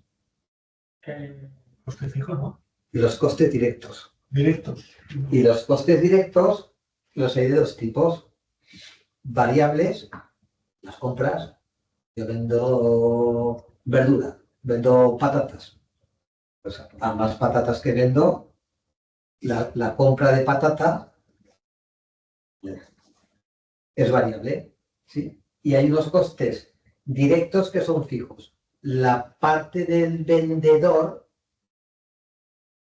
Coste fijo, ¿no? los costes directos. Directos. Y los costes directos los hay de dos tipos. Variables, las compras. Yo vendo verdura, vendo patatas. Pues a más patatas que vendo, la compra de patata es variable, ¿sí? Y hay unos costes directos que son fijos. La parte del vendedor,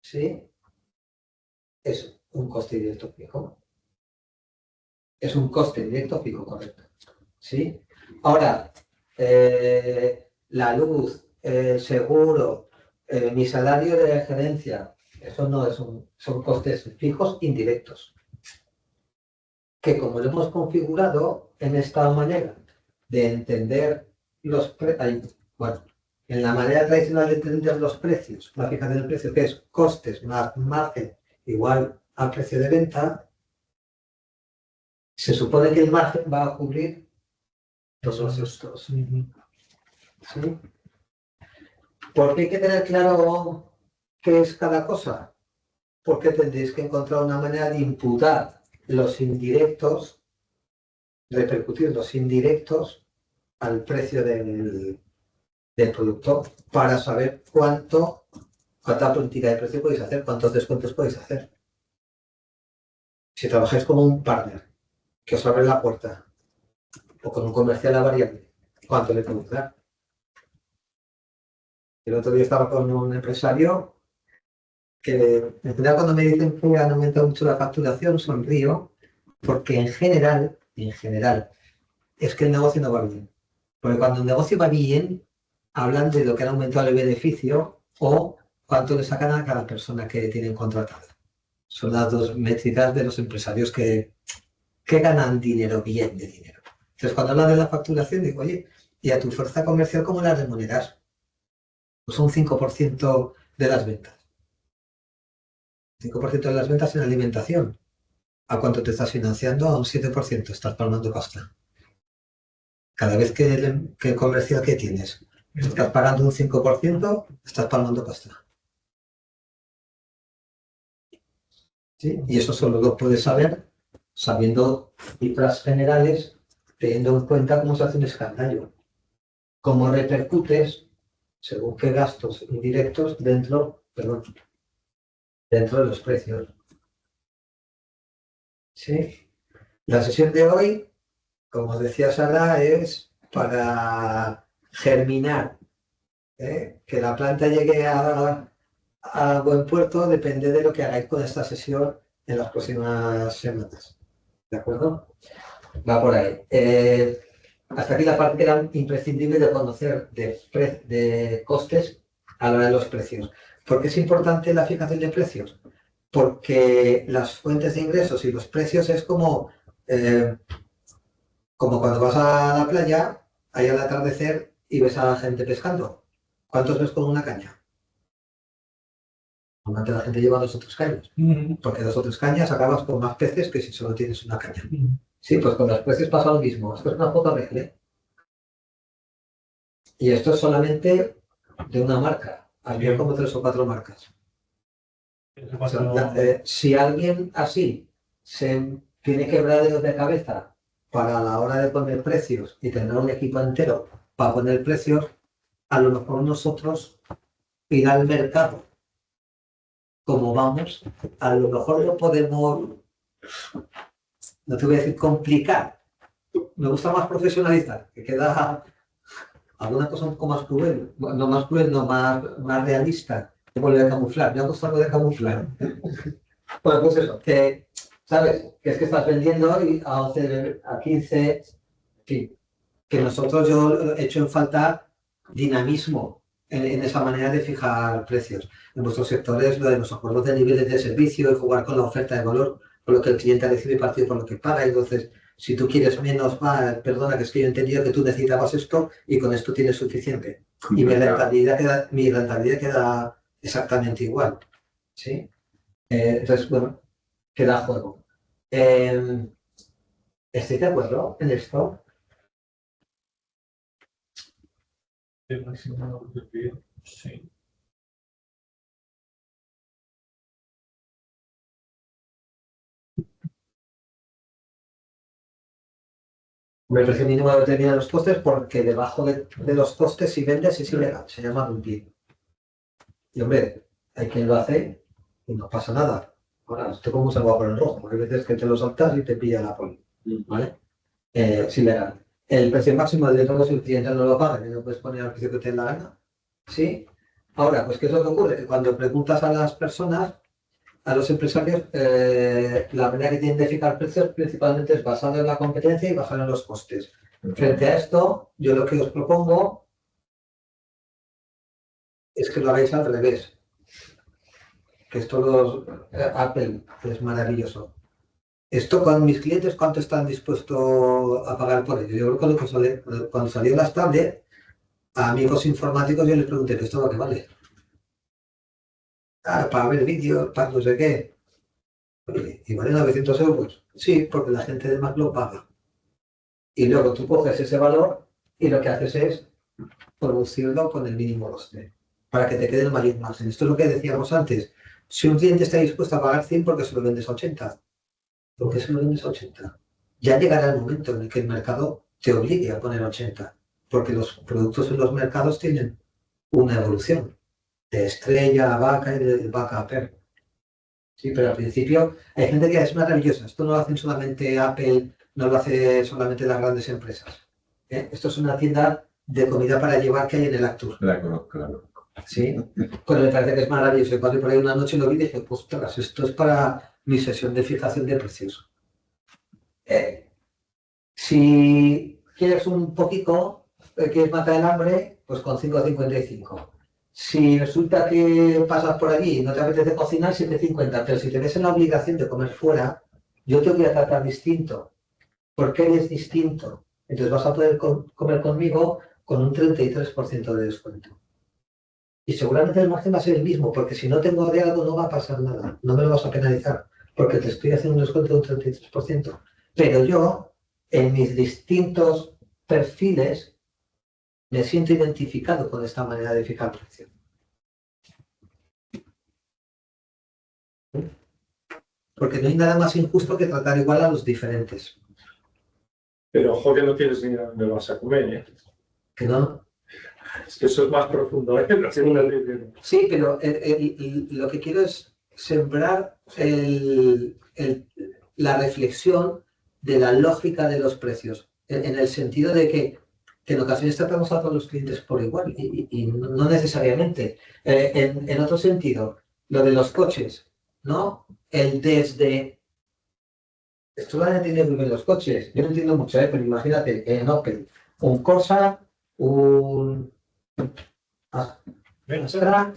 ¿sí? Es un coste directo fijo. Es un coste directo fijo, correcto. ¿Sí? Ahora, la luz, el seguro, mi salario de gerencia, eso no es son costes fijos indirectos. Que como lo hemos configurado en esta manera de entender los precios, bueno, en la manera tradicional de entender los precios, la fijación del precio, que es costes más margen igual al precio de venta, se supone que el margen va a cubrir todos estos. ¿Sí? Porque hay que tener claro qué es cada cosa. Porque tendréis que encontrar una manera de imputar los indirectos, repercutir los indirectos al precio del producto para saber cuánta política de precio podéis hacer, cuántos descuentos podéis hacer. Si trabajáis con un partner que os abre la puerta o con un comercial a variable, ¿cuánto le podéis dar? El otro día estaba con un empresario que, en general, cuando me dicen que han aumentado mucho la facturación, sonrío, porque en general, es que el negocio no va bien. Porque cuando el negocio va bien, hablan de lo que han aumentado el beneficio o cuánto le sacan a cada persona que tienen contratada. Son las dos métricas de los empresarios que ganan dinero, bien de dinero. Entonces, cuando hablan de la facturación, digo, oye, ¿y a tu fuerza comercial cómo la remuneras? Pues un 5% de las ventas. 5% de las ventas en alimentación. ¿A cuánto te estás financiando? A un 7%. Estás palmando pasta. Cada vez que el comercial que tienes estás pagando un 5%, estás palmando pasta. ¿Sí? Y eso solo lo puedes saber sabiendo cifras generales, teniendo en cuenta cómo se hace un escandallo. Cómo repercutes según qué gastos indirectos dentro de los precios. ¿Sí? La sesión de hoy, como decía Sara, es para germinar. Que la planta llegue a buen puerto depende de lo que hagáis con esta sesión en las próximas semanas. ¿De acuerdo? Va por ahí. Hasta aquí la parte que era imprescindible de conocer de costes a la hora de los precios. ¿Por qué es importante la fijación de precios? Porque las fuentes de ingresos y los precios es como cuando vas a la playa, ahí al atardecer y ves a la gente pescando. ¿Cuántos ves con una caña? Normalmente la gente lleva 2 o 3 cañas. Porque 2 o 3 cañas acabas con más peces que si solo tienes una caña. Sí, pues con los precios pasa lo mismo. Esto es una foto real, ¿eh? Y esto es solamente de una marca. Había como 3 o 4 marcas. O sea, si alguien así se tiene quebraderos de cabeza para la hora de poner precios y tener un equipo entero para poner precios, a lo mejor nosotros ir al mercado como vamos, a lo mejor lo podemos, no te voy a decir complicar, me gusta más profesionalizar, que queda alguna cosa un poco más cruel, no más cruel, no más realista, que volver a camuflar, me ha gustado lo de camuflar. Bueno, pues eso, que, ¿sabes? Que es que estás vendiendo y a 11, a 15, en fin, que nosotros yo he hecho en falta dinamismo en esa manera de fijar precios. En vuestros sectores, lo de los acuerdos de niveles de servicio y jugar con la oferta de valor, con lo que el cliente recibe partido por lo que paga. Entonces, si tú quieres menos, perdona, que es que yo he entendido que tú necesitabas esto y con esto tienes suficiente. Y mi rentabilidad queda exactamente igual. ¿sí? Entonces, bueno, queda juego. ¿Estoy de acuerdo en esto? El máximo de pie, sí. El precio mínimo determina los costes porque debajo de los costes, si vendes, es ilegal, se llama dumping. Y hombre, hay quien lo hace y no pasa nada. Ahora, esto como se va por el rojo, porque hay veces que te lo saltas y te pilla la poli, ¿vale? Es ilegal. El precio máximo de todo, si el cliente no lo paga, que no puedes poner al precio que te dé la gana, ¿sí? Ahora, pues, ¿qué es lo que ocurre? Que cuando preguntas a las personas, a los empresarios, la manera que tienen de fijar precios principalmente es basada en la competencia y basada en los costes. Frente a esto, yo lo que os propongo es que lo hagáis al revés. Que esto Apple es maravilloso. Esto con mis clientes, ¿cuánto están dispuestos a pagar por ello? Yo creo que cuando salió las tablets, a amigos informáticos yo les pregunté, ¿esto lo que vale? Ah, para ver vídeos, para no sé qué. Oye, ¿y vale 900 euros? Sí, porque la gente de Mac lo paga. Y luego tú coges ese valor y lo que haces es producirlo con el mínimo coste, para que te quede el mayor margen. Esto es lo que decíamos antes. Si un cliente está dispuesto a pagar 100 porque se lo vendes a 80, ¿por qué se lo vendes a 80? Ya llegará el momento en el que el mercado te obligue a poner 80, porque los productos en los mercados tienen una evolución de estrella a vaca y de vaca a perro. Sí, pero al principio hay gente que es maravillosa. Esto no lo hacen solamente Apple, no lo hace solamente las grandes empresas. Esto es una tienda de comida para llevar que hay en el Actur. La conozco, claro. Sí, pues me parece que es maravilloso. Y cuando por ahí una noche lo vi y dije, pues ostras, esto es para mi sesión de fijación de precios. Si quieres un poquito, quieres matar el hambre, pues con 5,55. Si resulta que pasas por allí y no te apetece cocinar, 7,50. Pero si te ves en la obligación de comer fuera, yo te voy a tratar distinto. Porque eres distinto. Entonces vas a poder comer conmigo con un 33% de descuento. Y seguramente el margen va a ser el mismo, porque si no tengo de algo no va a pasar nada. No me lo vas a penalizar, porque te estoy haciendo un descuento de un 33%. Pero yo, en mis distintos perfiles, me siento identificado con esta manera de fijar precio. Porque no hay nada más injusto que tratar igual a los diferentes. Pero ojo que no tienes ni idea dónde vas a comer, ¿eh? Que no. Es que eso es más profundo, ¿eh? Sí, pero lo que quiero es sembrar la reflexión de la lógica de los precios, en el sentido de que en ocasiones tratamos a todos los clientes por igual y no necesariamente. En otro sentido, lo de los coches, ¿no? El desde... Esto lo han entendido muy bien los coches. Yo no entiendo mucho, pero imagínate, en Opel, un Corsa, un Astra,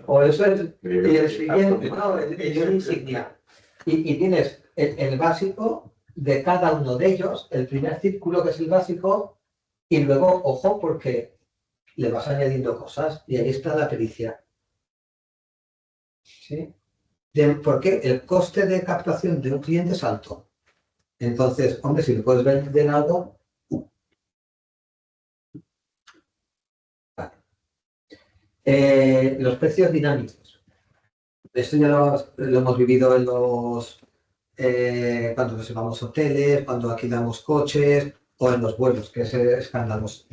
o eso es, y el siguiente, no, el insignia. Y tienes el básico de cada uno de ellos, el primer círculo que es el básico, y luego, ojo, porque le vas añadiendo cosas, y ahí está la pericia. ¿Sí? ¿Por qué? El coste de captación de un cliente es alto. Entonces, hombre, si le puedes vender algo... Vale. Los precios dinámicos. Esto ya lo hemos vivido en los... cuando reservamos hoteles, cuando alquilamos coches o en los vuelos, que es escandaloso.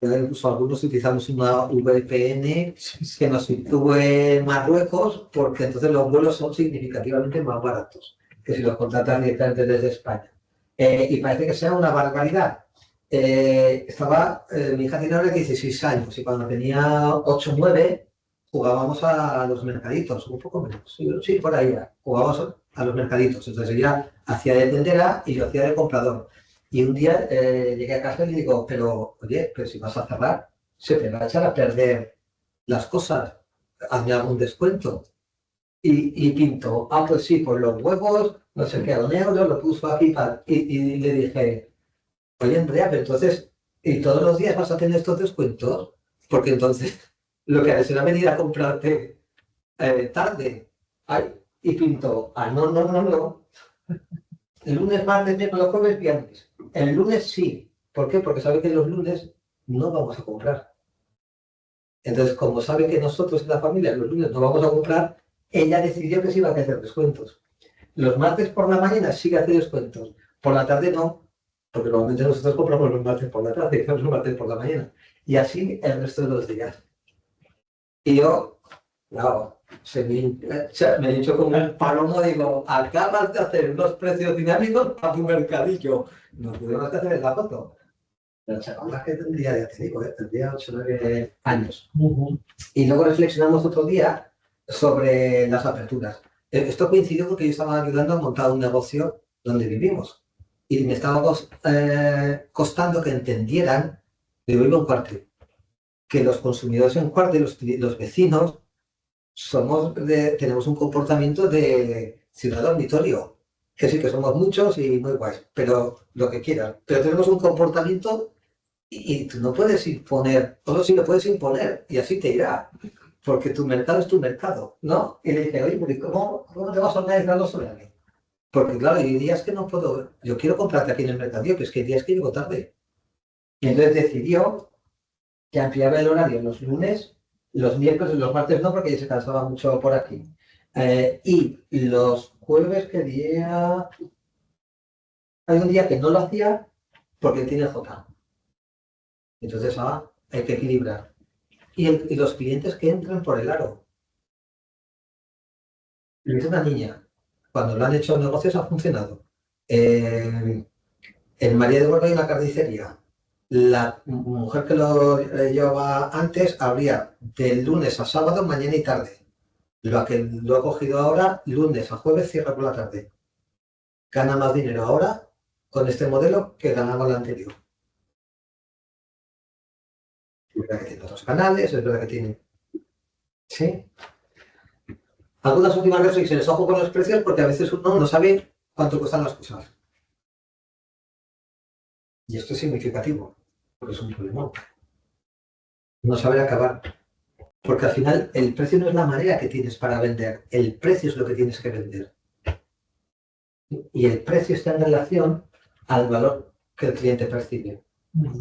Incluso algunos utilizamos una VPN que nos sitúe en Marruecos porque entonces los vuelos son significativamente más baratos que si los contratas directamente desde España. Y parece que sea una barbaridad. Mi hija tiene ahora 16 años y cuando tenía 8 o 9 jugábamos a los mercaditos, un poco menos, sí, por ahí jugábamos a los mercaditos. Entonces ella hacía de tendera y yo hacía de comprador. Y un día llegué a casa y le digo, pero oye, pero si vas a cerrar, se te va a echar a perder las cosas, hazme algún descuento. Y pintó, pues sí, por los huevos, no sé qué, a €1 lo puso aquí y le dije, oye Andrea, pero entonces, ¿y todos los días vas a tener estos descuentos? Porque entonces lo que haré será venir a comprarte tarde Ay, y pintó, no. El lunes, martes, miércoles, jueves, viernes. El lunes sí. ¿Por qué? Porque sabe que los lunes no vamos a comprar. Entonces, como sabe que nosotros en la familia los lunes no vamos a comprar, ella decidió que sí iba a hacer descuentos. Los martes por la mañana sí que hace descuentos. Por la tarde no, porque normalmente nosotros compramos los martes por la tarde y los martes por la mañana. Y así el resto de los días. Y yo, claro, me he dicho como un palomo, digo, acabas de hacer unos precios dinámicos para tu mercadillo. No tuvimos que hacer la foto. La chavala que tendría, ya te digo, tendría 8 o 9 años. Y luego reflexionamos otro día sobre las aperturas. Esto coincidió porque yo estaba ayudando a montar un negocio donde vivimos. Y me estaba costando que entendieran, digo, iba un cuarto, que los consumidores en cuarto, los vecinos, tenemos un comportamiento de ciudad dormitorio. Que sí, que somos muchos y muy guays, pero lo que quieras. Pero tenemos un comportamiento y tú no puedes imponer, todo sí lo puedes imponer y así te irá, porque tu mercado es tu mercado, ¿no? Y le dije, oye, porque ¿cómo te vas a organizar los horarios? Porque claro, hay días que no puedo, yo quiero comprarte aquí en el mercadillo, pero es que hay días que llego tarde. Y entonces decidió que ampliaba el horario los lunes, los miércoles y los martes no, porque ya se cansaba mucho por aquí. Y los jueves que día... Hay un día que no lo hacía porque tiene J. Entonces, hay que equilibrar. Y los clientes que entran por el aro. Es una niña. Cuando lo han hecho negocios ha funcionado. El María de Borda y la carnicería. La mujer que lo llevaba antes abría de lunes a sábado, mañana y tarde. Lo que lo ha cogido ahora, lunes a jueves, cierra por la tarde. Gana más dinero ahora con este modelo que ganaba el anterior. Es verdad que tiene otros canales, es verdad que tiene... Sí. Algunas últimas reflexiones, ojo con los precios, porque a veces uno no sabe cuánto cuestan las cosas. Y esto es significativo, porque es un problema. No saber acabar. Porque al final el precio no es la manera que tienes para vender, el precio es lo que tienes que vender. Y el precio está en relación al valor que el cliente percibe.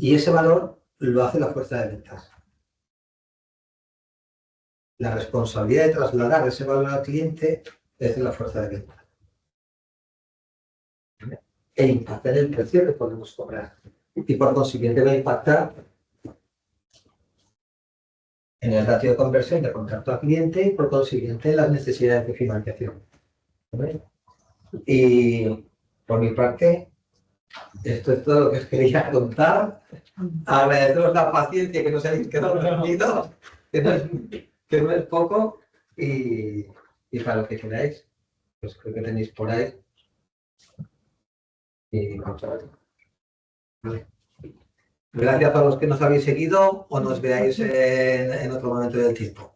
Y ese valor lo hace la fuerza de ventas. La responsabilidad de trasladar ese valor al cliente es de la fuerza de ventas. E impacta en el precio que podemos cobrar. Y por consiguiente va a impactar en el ratio de conversión de contrato a cliente y por consiguiente en las necesidades de financiación. ¿Vale? Y por mi parte, esto es todo lo que os quería contar. Agradeceros la paciencia que nos habéis quedado dormidos, que no es poco, y para lo que queráis, pues creo que tenéis por ahí. Y vale. Gracias a los que nos habéis seguido o nos veáis en otro momento del tiempo.